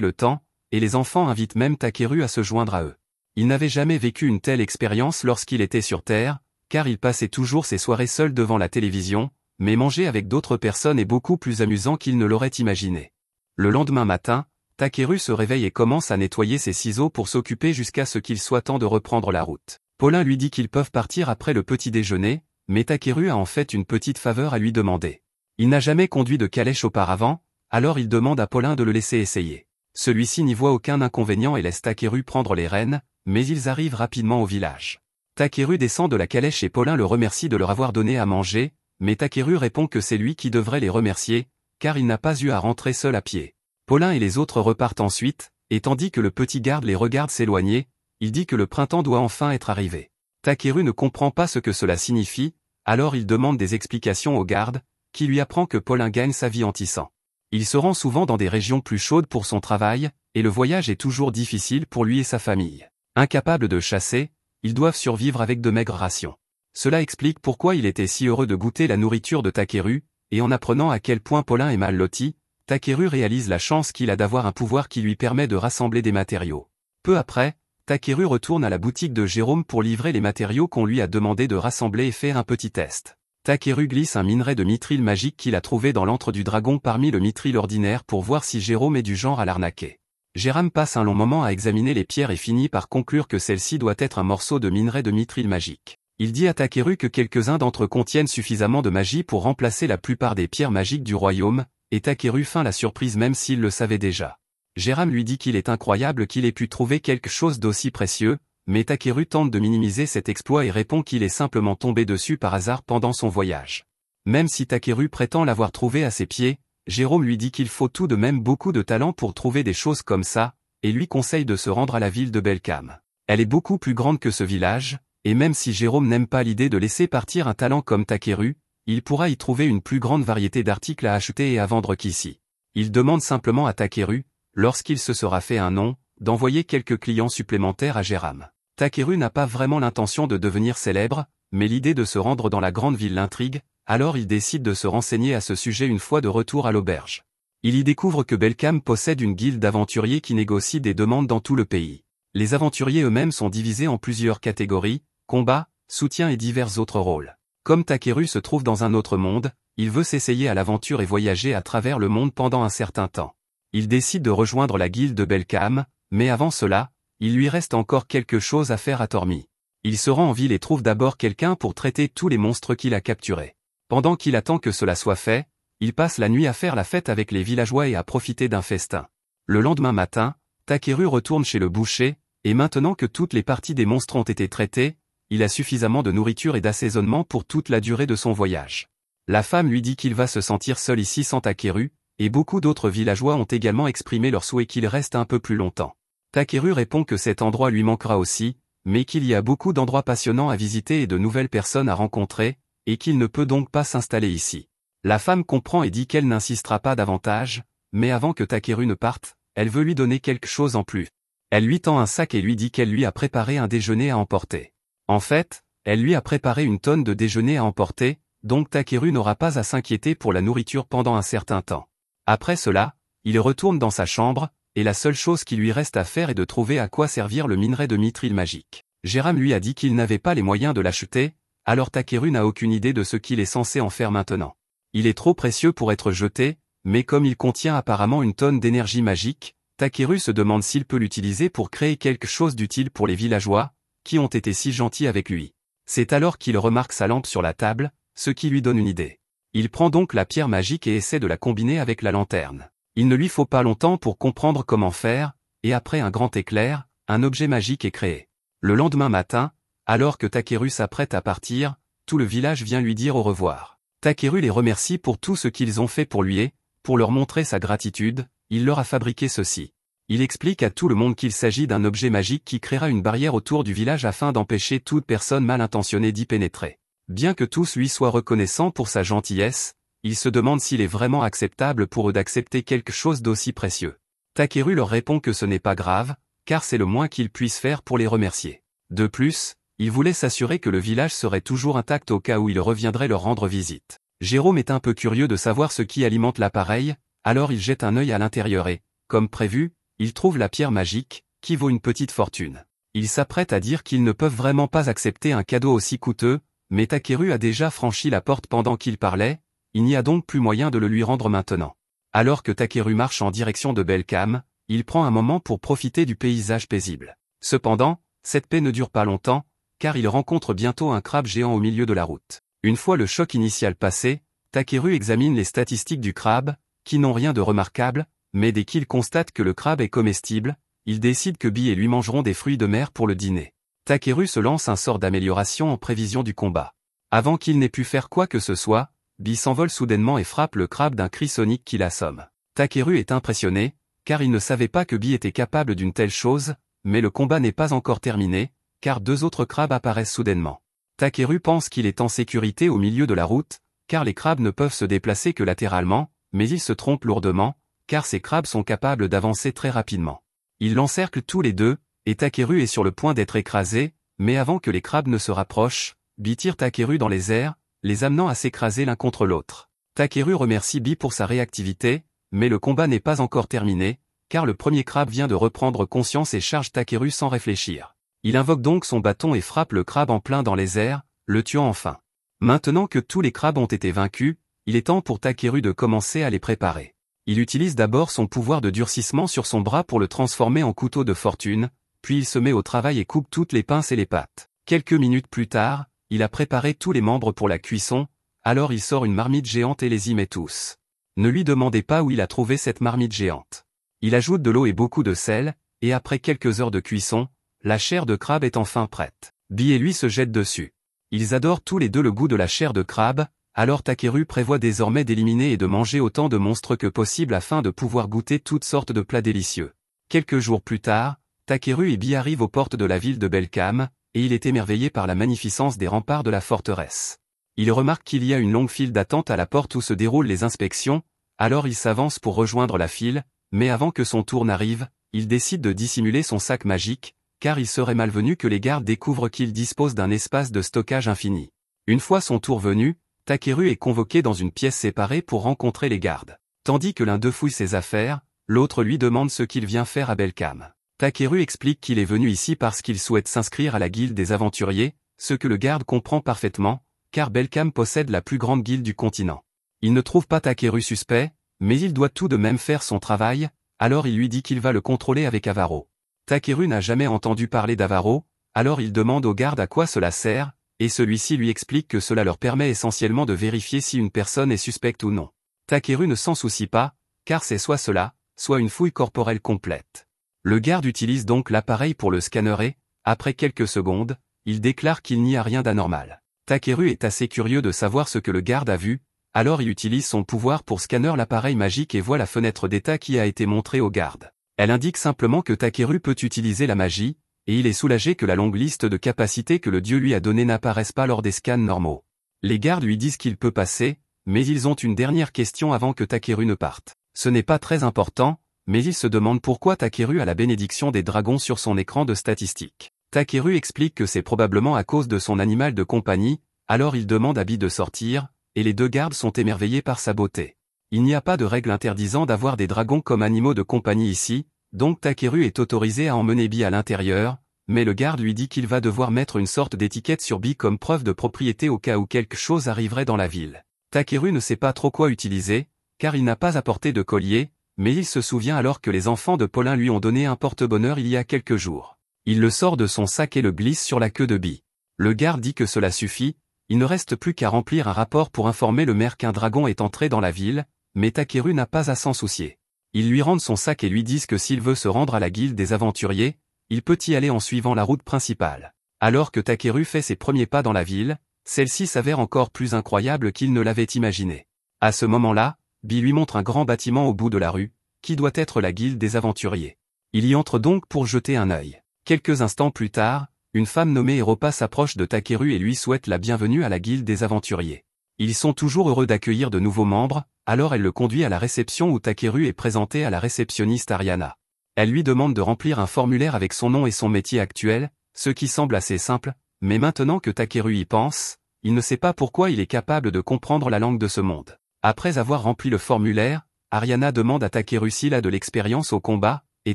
le temps, et les enfants invitent même Takeru à se joindre à eux. Il n'avait jamais vécu une telle expérience lorsqu'il était sur Terre, car il passait toujours ses soirées seul devant la télévision, mais manger avec d'autres personnes est beaucoup plus amusant qu'il ne l'aurait imaginé. Le lendemain matin, Takeru se réveille et commence à nettoyer ses ciseaux pour s'occuper jusqu'à ce qu'il soit temps de reprendre la route. Paulin lui dit qu'ils peuvent partir après le petit déjeuner, mais Takeru a en fait une petite faveur à lui demander. Il n'a jamais conduit de calèche auparavant, alors il demande à Paulin de le laisser essayer. Celui-ci n'y voit aucun inconvénient et laisse Takeru prendre les rênes, mais ils arrivent rapidement au village. Takeru descend de la calèche et Paulin le remercie de leur avoir donné à manger, mais Takeru répond que c'est lui qui devrait les remercier, car il n'a pas eu à rentrer seul à pied. Paulin et les autres repartent ensuite, et tandis que le petit garde les regarde s'éloigner, il dit que le printemps doit enfin être arrivé. Takeru ne comprend pas ce que cela signifie, alors il demande des explications au garde, qui lui apprend que Paulin gagne sa vie en tissant. Il se rend souvent dans des régions plus chaudes pour son travail, et le voyage est toujours difficile pour lui et sa famille. Incapables de chasser, ils doivent survivre avec de maigres rations. Cela explique pourquoi il était si heureux de goûter la nourriture de Takeru, et en apprenant à quel point Paulin est mal loti, Takeru réalise la chance qu'il a d'avoir un pouvoir qui lui permet de rassembler des matériaux. Peu après, Takeru retourne à la boutique de Jérôme pour livrer les matériaux qu'on lui a demandé de rassembler et faire un petit test. Takeru glisse un minerai de mithril magique qu'il a trouvé dans l'antre du dragon parmi le mithril ordinaire pour voir si Jérôme est du genre à l'arnaquer. Jérôme passe un long moment à examiner les pierres et finit par conclure que celle-ci doit être un morceau de minerai de mithril magique. Il dit à Takeru que quelques-uns d'entre eux contiennent suffisamment de magie pour remplacer la plupart des pierres magiques du royaume, et Takeru feint la surprise même s'il le savait déjà. Jérôme lui dit qu'il est incroyable qu'il ait pu trouver quelque chose d'aussi précieux, mais Takeru tente de minimiser cet exploit et répond qu'il est simplement tombé dessus par hasard pendant son voyage. Même si Takeru prétend l'avoir trouvé à ses pieds, Jérôme lui dit qu'il faut tout de même beaucoup de talent pour trouver des choses comme ça, et lui conseille de se rendre à la ville de Belkam. Elle est beaucoup plus grande que ce village, et même si Jérôme n'aime pas l'idée de laisser partir un talent comme Takeru, il pourra y trouver une plus grande variété d'articles à acheter et à vendre qu'ici. Il demande simplement à Takeru, lorsqu'il se sera fait un nom, d'envoyer quelques clients supplémentaires à Jérôme. Takeru n'a pas vraiment l'intention de devenir célèbre, mais l'idée de se rendre dans la grande ville l'intrigue, alors il décide de se renseigner à ce sujet une fois de retour à l'auberge. Il y découvre que Belkam possède une guilde d'aventuriers qui négocie des demandes dans tout le pays. Les aventuriers eux-mêmes sont divisés en plusieurs catégories, combat, soutien et divers autres rôles. Comme Takeru se trouve dans un autre monde, il veut s'essayer à l'aventure et voyager à travers le monde pendant un certain temps. Il décide de rejoindre la guilde de Belkam, mais avant cela, il lui reste encore quelque chose à faire à Tormi. Il se rend en ville et trouve d'abord quelqu'un pour traiter tous les monstres qu'il a capturés. Pendant qu'il attend que cela soit fait, il passe la nuit à faire la fête avec les villageois et à profiter d'un festin. Le lendemain matin, Takeru retourne chez le boucher, et maintenant que toutes les parties des monstres ont été traitées, il a suffisamment de nourriture et d'assaisonnement pour toute la durée de son voyage. La femme lui dit qu'il va se sentir seul ici sans Takeru, et beaucoup d'autres villageois ont également exprimé leur souhait qu'il reste un peu plus longtemps. Takeru répond que cet endroit lui manquera aussi, mais qu'il y a beaucoup d'endroits passionnants à visiter et de nouvelles personnes à rencontrer, et qu'il ne peut donc pas s'installer ici. La femme comprend et dit qu'elle n'insistera pas davantage, mais avant que Takeru ne parte, elle veut lui donner quelque chose en plus. Elle lui tend un sac et lui dit qu'elle lui a préparé un déjeuner à emporter. En fait, elle lui a préparé une tonne de déjeuner à emporter, donc Takeru n'aura pas à s'inquiéter pour la nourriture pendant un certain temps. Après cela, il retourne dans sa chambre, et la seule chose qui lui reste à faire est de trouver à quoi servir le minerai de mithril magique. Jérôme lui a dit qu'il n'avait pas les moyens de l'acheter, alors Takeru n'a aucune idée de ce qu'il est censé en faire maintenant. Il est trop précieux pour être jeté, mais comme il contient apparemment une tonne d'énergie magique, Takeru se demande s'il peut l'utiliser pour créer quelque chose d'utile pour les villageois, qui ont été si gentils avec lui. C'est alors qu'il remarque sa lampe sur la table, ce qui lui donne une idée. Il prend donc la pierre magique et essaie de la combiner avec la lanterne. Il ne lui faut pas longtemps pour comprendre comment faire, et après un grand éclair, un objet magique est créé. Le lendemain matin, alors que Takeru s'apprête à partir, tout le village vient lui dire au revoir. Takeru les remercie pour tout ce qu'ils ont fait pour lui et, pour leur montrer sa gratitude, il leur a fabriqué ceci. Il explique à tout le monde qu'il s'agit d'un objet magique qui créera une barrière autour du village afin d'empêcher toute personne mal intentionnée d'y pénétrer. Bien que tous lui soient reconnaissants pour sa gentillesse, il se demande s'il est vraiment acceptable pour eux d'accepter quelque chose d'aussi précieux. Takeru leur répond que ce n'est pas grave, car c'est le moins qu'ils puissent faire pour les remercier. De plus, il voulait s'assurer que le village serait toujours intact au cas où il reviendrait leur rendre visite. Jérôme est un peu curieux de savoir ce qui alimente l'appareil, alors il jette un œil à l'intérieur et, comme prévu, il trouve la pierre magique, qui vaut une petite fortune. Il s'apprête à dire qu'ils ne peuvent vraiment pas accepter un cadeau aussi coûteux, mais Takeru a déjà franchi la porte pendant qu'il parlait, il n'y a donc plus moyen de le lui rendre maintenant. Alors que Takeru marche en direction de Belcam, il prend un moment pour profiter du paysage paisible. Cependant, cette paix ne dure pas longtemps, car il rencontre bientôt un crabe géant au milieu de la route. Une fois le choc initial passé, Takeru examine les statistiques du crabe, qui n'ont rien de remarquable, mais dès qu'il constate que le crabe est comestible, il décide que Bee et lui mangeront des fruits de mer pour le dîner. Takeru se lance un sort d'amélioration en prévision du combat. Avant qu'il n'ait pu faire quoi que ce soit, Bee s'envole soudainement et frappe le crabe d'un cri sonique qui l'assomme. Takeru est impressionné, car il ne savait pas que Bee était capable d'une telle chose, mais le combat n'est pas encore terminé, car deux autres crabes apparaissent soudainement. Takeru pense qu'il est en sécurité au milieu de la route, car les crabes ne peuvent se déplacer que latéralement, mais il se trompe lourdement, car ces crabes sont capables d'avancer très rapidement. Ils l'encerclent tous les deux, et Takeru est sur le point d'être écrasé, mais avant que les crabes ne se rapprochent, Bee tire Takeru dans les airs, les amenant à s'écraser l'un contre l'autre. Takeru remercie Bee pour sa réactivité, mais le combat n'est pas encore terminé, car le premier crabe vient de reprendre conscience et charge Takeru sans réfléchir. Il invoque donc son bâton et frappe le crabe en plein dans les airs, le tuant enfin. Maintenant que tous les crabes ont été vaincus, il est temps pour Takeru de commencer à les préparer. Il utilise d'abord son pouvoir de durcissement sur son bras pour le transformer en couteau de fortune, puis il se met au travail et coupe toutes les pinces et les pattes. Quelques minutes plus tard, il a préparé tous les membres pour la cuisson, alors il sort une marmite géante et les y met tous. Ne lui demandez pas où il a trouvé cette marmite géante. Il ajoute de l'eau et beaucoup de sel, et après quelques heures de cuisson, la chair de crabe est enfin prête. Bee et lui se jettent dessus. Ils adorent tous les deux le goût de la chair de crabe, alors Takeru prévoit désormais d'éliminer et de manger autant de monstres que possible afin de pouvoir goûter toutes sortes de plats délicieux. Quelques jours plus tard, Takeru et Bee arrivent aux portes de la ville de Belcam, et il est émerveillé par la magnificence des remparts de la forteresse. Il remarque qu'il y a une longue file d'attente à la porte où se déroulent les inspections, alors il s'avance pour rejoindre la file, mais avant que son tour n'arrive, il décide de dissimuler son sac magique, car il serait malvenu que les gardes découvrent qu'il dispose d'un espace de stockage infini. Une fois son tour venu, Takeru est convoqué dans une pièce séparée pour rencontrer les gardes. Tandis que l'un d'eux fouille ses affaires, l'autre lui demande ce qu'il vient faire à Belcam. Takeru explique qu'il est venu ici parce qu'il souhaite s'inscrire à la guilde des aventuriers, ce que le garde comprend parfaitement, car Belcam possède la plus grande guilde du continent. Il ne trouve pas Takeru suspect, mais il doit tout de même faire son travail, alors il lui dit qu'il va le contrôler avec Avaro. Takeru n'a jamais entendu parler d'Avaro, alors il demande au garde à quoi cela sert, et celui-ci lui explique que cela leur permet essentiellement de vérifier si une personne est suspecte ou non. Takeru ne s'en soucie pas, car c'est soit cela, soit une fouille corporelle complète. Le garde utilise donc l'appareil pour le scanner et, après quelques secondes, il déclare qu'il n'y a rien d'anormal. Takeru est assez curieux de savoir ce que le garde a vu, alors il utilise son pouvoir pour scanner l'appareil magique et voit la fenêtre d'état qui a été montrée au garde. Elle indique simplement que Takeru peut utiliser la magie, et il est soulagé que la longue liste de capacités que le dieu lui a donnée n'apparaisse pas lors des scans normaux. Les gardes lui disent qu'il peut passer, mais ils ont une dernière question avant que Takeru ne parte. Ce n'est pas très important, mais ils se demandent pourquoi Takeru a la bénédiction des dragons sur son écran de statistiques. Takeru explique que c'est probablement à cause de son animal de compagnie, alors il demande à Bi de sortir, et les deux gardes sont émerveillés par sa beauté. Il n'y a pas de règle interdisant d'avoir des dragons comme animaux de compagnie ici, donc Takeru est autorisé à emmener Bi à l'intérieur, mais le garde lui dit qu'il va devoir mettre une sorte d'étiquette sur Bi comme preuve de propriété au cas où quelque chose arriverait dans la ville. Takeru ne sait pas trop quoi utiliser, car il n'a pas apporté de collier, mais il se souvient alors que les enfants de Paulin lui ont donné un porte-bonheur il y a quelques jours. Il le sort de son sac et le glisse sur la queue de Bi. Le garde dit que cela suffit, il ne reste plus qu'à remplir un rapport pour informer le maire qu'un dragon est entré dans la ville, mais Takeru n'a pas à s'en soucier. Ils lui rendent son sac et lui disent que s'il veut se rendre à la guilde des aventuriers, il peut y aller en suivant la route principale. Alors que Takeru fait ses premiers pas dans la ville, celle-ci s'avère encore plus incroyable qu'il ne l'avait imaginé. À ce moment-là, Bi lui montre un grand bâtiment au bout de la rue, qui doit être la guilde des aventuriers. Il y entre donc pour jeter un œil. Quelques instants plus tard, une femme nommée Europa s'approche de Takeru et lui souhaite la bienvenue à la guilde des aventuriers. Ils sont toujours heureux d'accueillir de nouveaux membres, alors elle le conduit à la réception où Takeru est présenté à la réceptionniste Ariana. Elle lui demande de remplir un formulaire avec son nom et son métier actuel, ce qui semble assez simple, mais maintenant que Takeru y pense, il ne sait pas pourquoi il est capable de comprendre la langue de ce monde. Après avoir rempli le formulaire, Ariana demande à Takeru s'il a de l'expérience au combat, et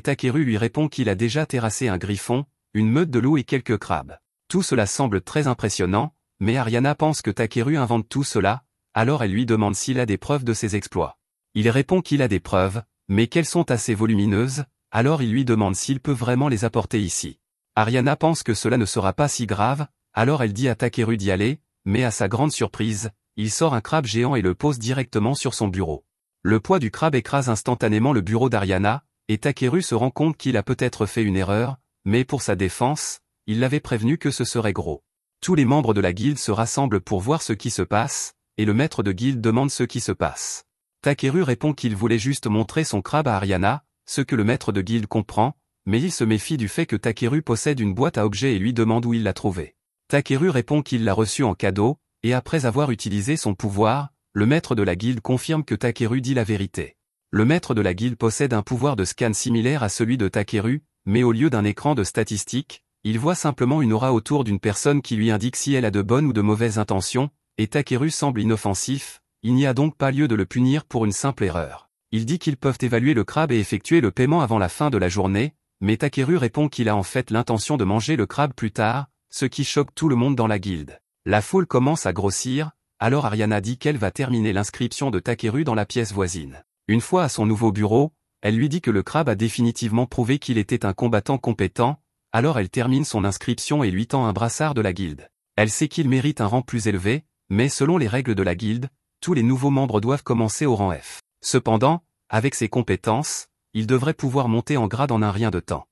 Takeru lui répond qu'il a déjà terrassé un griffon, une meute de loups et quelques crabes. Tout cela semble très impressionnant, mais Ariana pense que Takeru invente tout cela, alors elle lui demande s'il a des preuves de ses exploits. Il répond qu'il a des preuves, mais qu'elles sont assez volumineuses, alors il lui demande s'il peut vraiment les apporter ici. Ariana pense que cela ne sera pas si grave, alors elle dit à Takeru d'y aller, mais à sa grande surprise, il sort un crabe géant et le pose directement sur son bureau. Le poids du crabe écrase instantanément le bureau d'Ariana, et Takeru se rend compte qu'il a peut-être fait une erreur, mais pour sa défense, il l'avait prévenu que ce serait gros. Tous les membres de la guilde se rassemblent pour voir ce qui se passe, et le maître de guilde demande ce qui se passe. Takeru répond qu'il voulait juste montrer son crabe à Ariana, ce que le maître de guilde comprend, mais il se méfie du fait que Takeru possède une boîte à objets et lui demande où il l'a trouvée. Takeru répond qu'il l'a reçue en cadeau, et après avoir utilisé son pouvoir, le maître de la guilde confirme que Takeru dit la vérité. Le maître de la guilde possède un pouvoir de scan similaire à celui de Takeru, mais au lieu d'un écran de statistiques, il voit simplement une aura autour d'une personne qui lui indique si elle a de bonnes ou de mauvaises intentions, et Takeru semble inoffensif, il n'y a donc pas lieu de le punir pour une simple erreur. Il dit qu'ils peuvent évaluer le crabe et effectuer le paiement avant la fin de la journée, mais Takeru répond qu'il a en fait l'intention de manger le crabe plus tard, ce qui choque tout le monde dans la guilde. La foule commence à grossir, alors Ariana dit qu'elle va terminer l'inscription de Takeru dans la pièce voisine. Une fois à son nouveau bureau, elle lui dit que le crabe a définitivement prouvé qu'il était un combattant compétent, alors elle termine son inscription et lui tend un brassard de la guilde. Elle sait qu'il mérite un rang plus élevé, mais selon les règles de la guilde, tous les nouveaux membres doivent commencer au rang F. Cependant, avec ses compétences, il devrait pouvoir monter en grade en un rien de temps.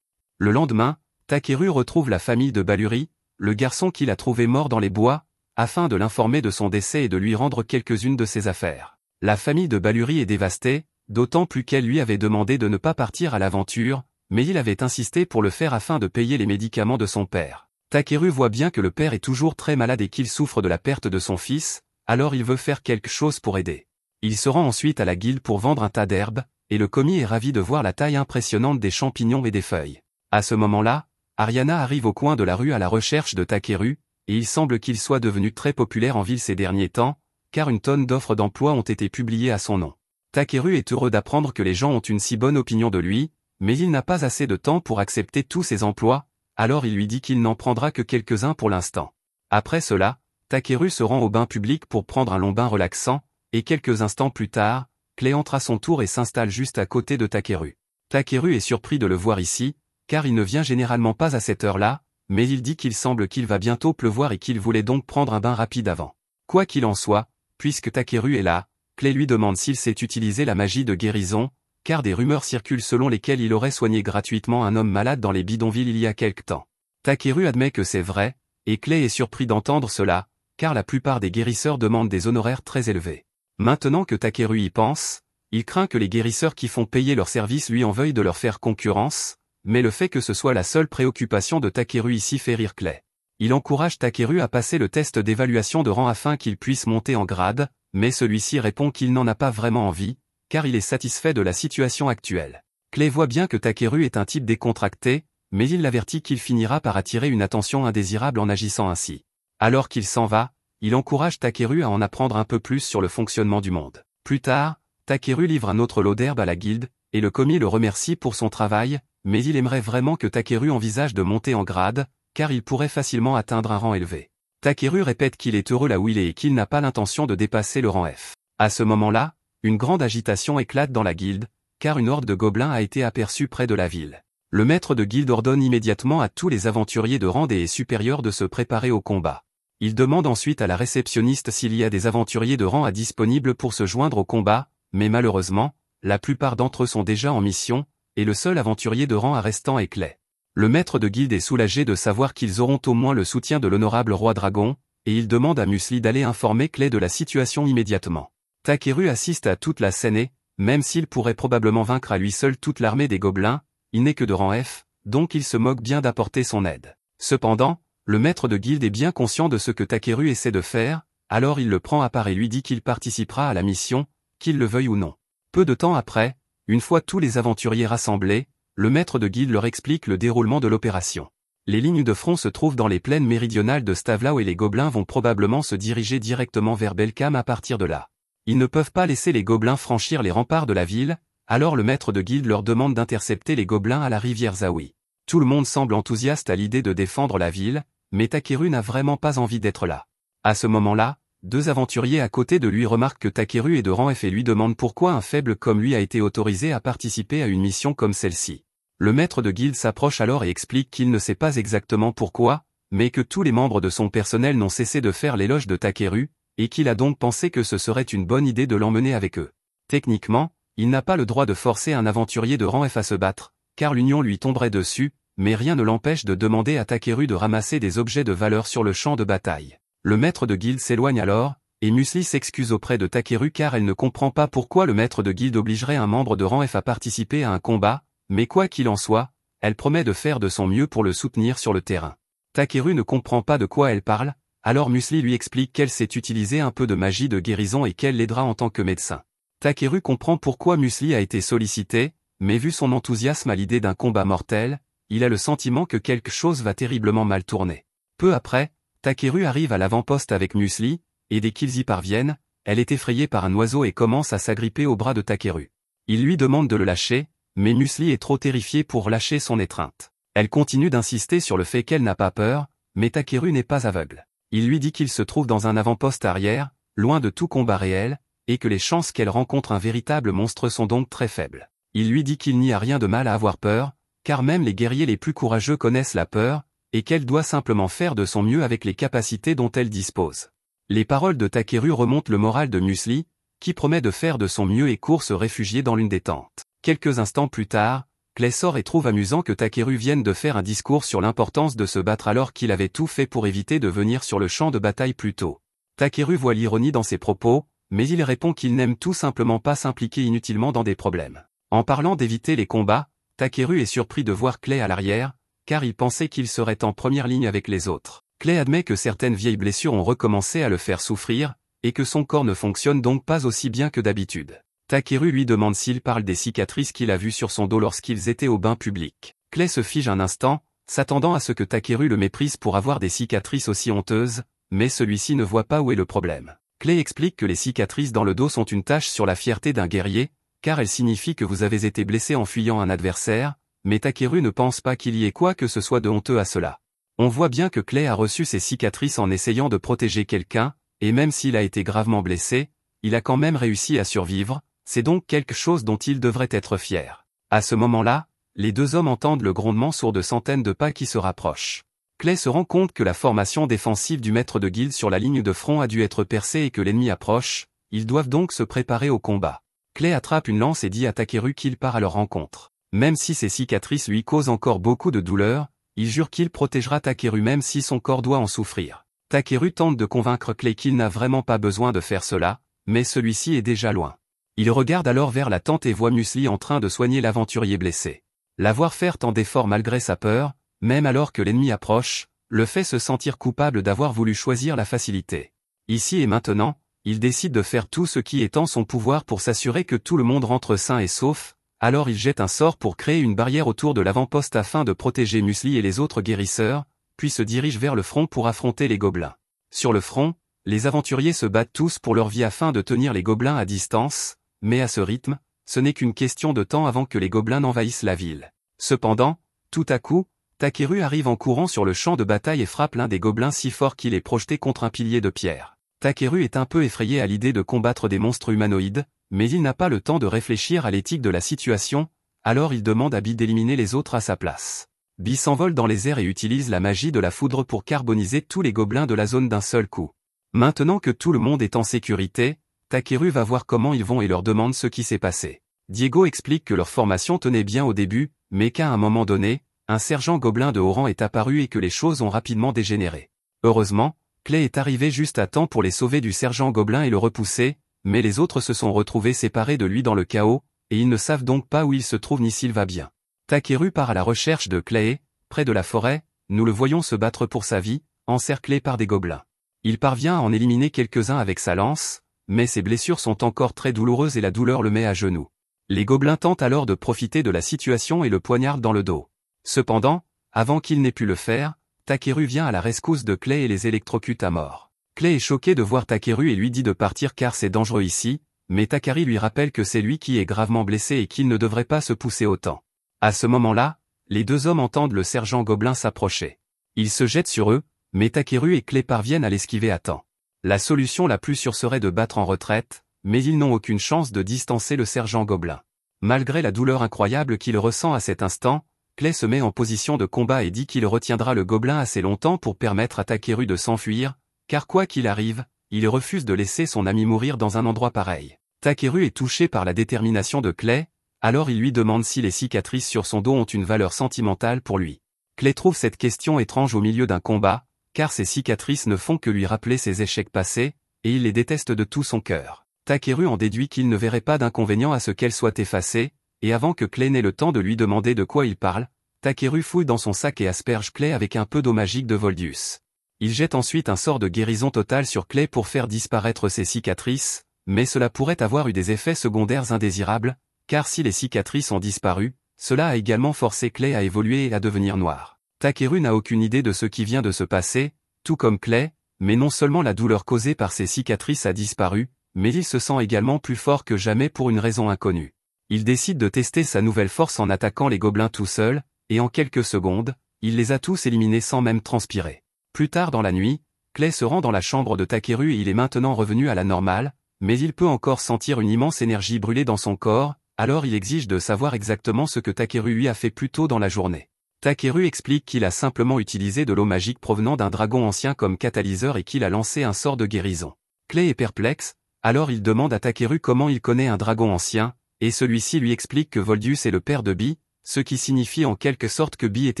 Le lendemain, Takeru retrouve la famille de Balluri, le garçon qu'il a trouvé mort dans les bois, afin de l'informer de son décès et de lui rendre quelques-unes de ses affaires. La famille de Balluri est dévastée, d'autant plus qu'elle lui avait demandé de ne pas partir à l'aventure, mais il avait insisté pour le faire afin de payer les médicaments de son père. Takeru voit bien que le père est toujours très malade et qu'il souffre de la perte de son fils, alors il veut faire quelque chose pour aider. Il se rend ensuite à la guilde pour vendre un tas d'herbes, et le commis est ravi de voir la taille impressionnante des champignons et des feuilles. À ce moment-là, Ariana arrive au coin de la rue à la recherche de Takeru, et il semble qu'il soit devenu très populaire en ville ces derniers temps, car une tonne d'offres d'emploi ont été publiées à son nom. Takeru est heureux d'apprendre que les gens ont une si bonne opinion de lui, mais il n'a pas assez de temps pour accepter tous ces emplois, alors il lui dit qu'il n'en prendra que quelques-uns pour l'instant. Après cela, Takeru se rend au bain public pour prendre un long bain relaxant, et quelques instants plus tard, Clay entre à son tour et s'installe juste à côté de Takeru. Takeru est surpris de le voir ici, car il ne vient généralement pas à cette heure-là, mais il dit qu'il semble qu'il va bientôt pleuvoir et qu'il voulait donc prendre un bain rapide avant. Quoi qu'il en soit, puisque Takeru est là, Clay lui demande s'il sait utiliser la magie de guérison, car des rumeurs circulent selon lesquelles il aurait soigné gratuitement un homme malade dans les bidonvilles il y a quelque temps. Takeru admet que c'est vrai, et Clay est surpris d'entendre cela, car la plupart des guérisseurs demandent des honoraires très élevés. Maintenant que Takeru y pense, Il craint que les guérisseurs qui font payer leurs services lui en veuillent de leur faire concurrence, mais le fait que ce soit la seule préoccupation de Takeru ici fait rire Clay. Il encourage Takeru à passer le test d'évaluation de rang afin qu'il puisse monter en grade, mais celui-ci répond qu'il n'en a pas vraiment envie, car il est satisfait de la situation actuelle. Clay voit bien que Takeru est un type décontracté, mais il l'avertit qu'il finira par attirer une attention indésirable en agissant ainsi. Alors qu'il s'en va, il encourage Takeru à en apprendre un peu plus sur le fonctionnement du monde. Plus tard, Takeru livre un autre lot d'herbe à la guilde, et le commis le remercie pour son travail, mais il aimerait vraiment que Takeru envisage de monter en grade, car il pourrait facilement atteindre un rang élevé. Takeru répète qu'il est heureux là où il est et qu'il n'a pas l'intention de dépasser le rang F. À ce moment-là, une grande agitation éclate dans la guilde, car une horde de gobelins a été aperçue près de la ville. Le maître de guilde ordonne immédiatement à tous les aventuriers de rang D et supérieur de se préparer au combat. Il demande ensuite à la réceptionniste s'il y a des aventuriers de rang A disponibles pour se joindre au combat, mais malheureusement, la plupart d'entre eux sont déjà en mission, et le seul aventurier de rang A restant est Clay. Le maître de guilde est soulagé de savoir qu'ils auront au moins le soutien de l'honorable roi dragon, et il demande à Musli d'aller informer Clay de la situation immédiatement. Takeru assiste à toute la scène et, même s'il pourrait probablement vaincre à lui seul toute l'armée des gobelins, il n'est que de rang F, donc il se moque bien d'apporter son aide. Cependant, le maître de guilde est bien conscient de ce que Takeru essaie de faire, alors il le prend à part et lui dit qu'il participera à la mission, qu'il le veuille ou non. Peu de temps après, une fois tous les aventuriers rassemblés, le maître de guilde leur explique le déroulement de l'opération. Les lignes de front se trouvent dans les plaines méridionales de Stavlao et les gobelins vont probablement se diriger directement vers Belkam à partir de là. Ils ne peuvent pas laisser les gobelins franchir les remparts de la ville, alors le maître de guilde leur demande d'intercepter les gobelins à la rivière Zawi. Tout le monde semble enthousiaste à l'idée de défendre la ville, mais Takeru n'a vraiment pas envie d'être là. À ce moment-là, deux aventuriers à côté de lui remarquent que Takeru est de rang F et lui demandent pourquoi un faible comme lui a été autorisé à participer à une mission comme celle-ci. Le maître de guilde s'approche alors et explique qu'il ne sait pas exactement pourquoi, mais que tous les membres de son personnel n'ont cessé de faire l'éloge de Takeru, et qu'il a donc pensé que ce serait une bonne idée de l'emmener avec eux. Techniquement, il n'a pas le droit de forcer un aventurier de rang F à se battre, car l'union lui tomberait dessus, mais rien ne l'empêche de demander à Takeru de ramasser des objets de valeur sur le champ de bataille. Le maître de guilde s'éloigne alors, et Musli s'excuse auprès de Takeru car elle ne comprend pas pourquoi le maître de guilde obligerait un membre de rang F à participer à un combat, mais quoi qu'il en soit, elle promet de faire de son mieux pour le soutenir sur le terrain. Takeru ne comprend pas de quoi elle parle, alors Musli lui explique qu'elle sait utiliser un peu de magie de guérison et qu'elle l'aidera en tant que médecin. Takeru comprend pourquoi Musli a été sollicité, mais vu son enthousiasme à l'idée d'un combat mortel, il a le sentiment que quelque chose va terriblement mal tourner. Peu après, Takeru arrive à l'avant-poste avec Musli, et dès qu'ils y parviennent, elle est effrayée par un oiseau et commence à s'agripper au bras de Takeru. Il lui demande de le lâcher, mais Musli est trop terrifiée pour lâcher son étreinte. Elle continue d'insister sur le fait qu'elle n'a pas peur, mais Takeru n'est pas aveugle. Il lui dit qu'il se trouve dans un avant-poste arrière, loin de tout combat réel, et que les chances qu'elle rencontre un véritable monstre sont donc très faibles. Il lui dit qu'il n'y a rien de mal à avoir peur, car même les guerriers les plus courageux connaissent la peur, et qu'elle doit simplement faire de son mieux avec les capacités dont elle dispose. Les paroles de Takeru remontent le moral de Musli, qui promet de faire de son mieux et court se réfugier dans l'une des tentes. Quelques instants plus tard, Clay sort et trouve amusant que Takeru vienne de faire un discours sur l'importance de se battre alors qu'il avait tout fait pour éviter de venir sur le champ de bataille plus tôt. Takeru voit l'ironie dans ses propos, mais il répond qu'il n'aime tout simplement pas s'impliquer inutilement dans des problèmes. En parlant d'éviter les combats, Takeru est surpris de voir Clay à l'arrière, car il pensait qu'il serait en première ligne avec les autres. Clay admet que certaines vieilles blessures ont recommencé à le faire souffrir, et que son corps ne fonctionne donc pas aussi bien que d'habitude. Takeru lui demande s'il parle des cicatrices qu'il a vues sur son dos lorsqu'ils étaient au bain public. Clay se fige un instant, s'attendant à ce que Takeru le méprise pour avoir des cicatrices aussi honteuses, mais celui-ci ne voit pas où est le problème. Clay explique que les cicatrices dans le dos sont une tache sur la fierté d'un guerrier, car elles signifient que vous avez été blessé en fuyant un adversaire, mais Takeru ne pense pas qu'il y ait quoi que ce soit de honteux à cela. On voit bien que Clay a reçu ses cicatrices en essayant de protéger quelqu'un, et même s'il a été gravement blessé, il a quand même réussi à survivre, c'est donc quelque chose dont il devrait être fier. À ce moment-là, les deux hommes entendent le grondement sourd de centaines de pas qui se rapprochent. Clay se rend compte que la formation défensive du maître de guilde sur la ligne de front a dû être percée et que l'ennemi approche, ils doivent donc se préparer au combat. Clay attrape une lance et dit à Takeru qu'il part à leur rencontre. Même si ses cicatrices lui causent encore beaucoup de douleur, il jure qu'il protégera Takeru même si son corps doit en souffrir. Takeru tente de convaincre Clay qu'il n'a vraiment pas besoin de faire cela, mais celui-ci est déjà loin. Il regarde alors vers la tente et voit Musli en train de soigner l'aventurier blessé. La voir faire tant d'efforts malgré sa peur, même alors que l'ennemi approche, le fait se sentir coupable d'avoir voulu choisir la facilité. Ici et maintenant, il décide de faire tout ce qui est en son pouvoir pour s'assurer que tout le monde rentre sain et sauf, alors il jette un sort pour créer une barrière autour de l'avant-poste afin de protéger Musli et les autres guérisseurs, puis se dirige vers le front pour affronter les gobelins. Sur le front, les aventuriers se battent tous pour leur vie afin de tenir les gobelins à distance, mais à ce rythme, ce n'est qu'une question de temps avant que les gobelins n'envahissent la ville. Cependant, tout à coup, Takeru arrive en courant sur le champ de bataille et frappe l'un des gobelins si fort qu'il est projeté contre un pilier de pierre. Takeru est un peu effrayé à l'idée de combattre des monstres humanoïdes, mais il n'a pas le temps de réfléchir à l'éthique de la situation, alors il demande à Bi d'éliminer les autres à sa place. Bi s'envole dans les airs et utilise la magie de la foudre pour carboniser tous les gobelins de la zone d'un seul coup. Maintenant que tout le monde est en sécurité, Takeru va voir comment ils vont et leur demande ce qui s'est passé. Diego explique que leur formation tenait bien au début, mais qu'à un moment donné, un sergent gobelin de haut rang est apparu et que les choses ont rapidement dégénéré. Heureusement, Clay est arrivé juste à temps pour les sauver du sergent gobelin et le repousser, mais les autres se sont retrouvés séparés de lui dans le chaos, et ils ne savent donc pas où il se trouve ni s'il va bien. Takeru part à la recherche de Clay, près de la forêt, nous le voyons se battre pour sa vie, encerclé par des gobelins. Il parvient à en éliminer quelques-uns avec sa lance, mais ses blessures sont encore très douloureuses et la douleur le met à genoux. Les gobelins tentent alors de profiter de la situation et le poignardent dans le dos. Cependant, avant qu'il n'ait pu le faire, Takeru vient à la rescousse de Clay et les électrocute à mort. Clay est choqué de voir Takeru et lui dit de partir car c'est dangereux ici, mais Takari lui rappelle que c'est lui qui est gravement blessé et qu'il ne devrait pas se pousser autant. À ce moment-là, les deux hommes entendent le sergent gobelin s'approcher. Ils se jettent sur eux, mais Takeru et Clay parviennent à l'esquiver à temps. La solution la plus sûre serait de battre en retraite, mais ils n'ont aucune chance de distancer le sergent gobelin. Malgré la douleur incroyable qu'il ressent à cet instant, Clay se met en position de combat et dit qu'il retiendra le gobelin assez longtemps pour permettre à Takeru de s'enfuir, car quoi qu'il arrive, il refuse de laisser son ami mourir dans un endroit pareil. Takeru est touché par la détermination de Clay, alors il lui demande si les cicatrices sur son dos ont une valeur sentimentale pour lui. Clay trouve cette question étrange au milieu d'un combat, car ces cicatrices ne font que lui rappeler ses échecs passés, et il les déteste de tout son cœur. Takeru en déduit qu'il ne verrait pas d'inconvénient à ce qu'elles soient effacées, et avant que Clay n'ait le temps de lui demander de quoi il parle, Takeru fouille dans son sac et asperge Clay avec un peu d'eau magique de Voldius. Il jette ensuite un sort de guérison totale sur Clay pour faire disparaître ses cicatrices, mais cela pourrait avoir eu des effets secondaires indésirables, car si les cicatrices ont disparu, cela a également forcé Clay à évoluer et à devenir noir. Takeru n'a aucune idée de ce qui vient de se passer, tout comme Clay, mais non seulement la douleur causée par ses cicatrices a disparu, mais il se sent également plus fort que jamais pour une raison inconnue. Il décide de tester sa nouvelle force en attaquant les gobelins tout seul, et en quelques secondes, il les a tous éliminés sans même transpirer. Plus tard dans la nuit, Clay se rend dans la chambre de Takeru et il est maintenant revenu à la normale, mais il peut encore sentir une immense énergie brûler dans son corps, alors il exige de savoir exactement ce que Takeru lui a fait plus tôt dans la journée. Takeru explique qu'il a simplement utilisé de l'eau magique provenant d'un dragon ancien comme catalyseur et qu'il a lancé un sort de guérison. Clay est perplexe, alors il demande à Takeru comment il connaît un dragon ancien, et celui-ci lui explique que Voldius est le père de Bi, ce qui signifie en quelque sorte que Bi est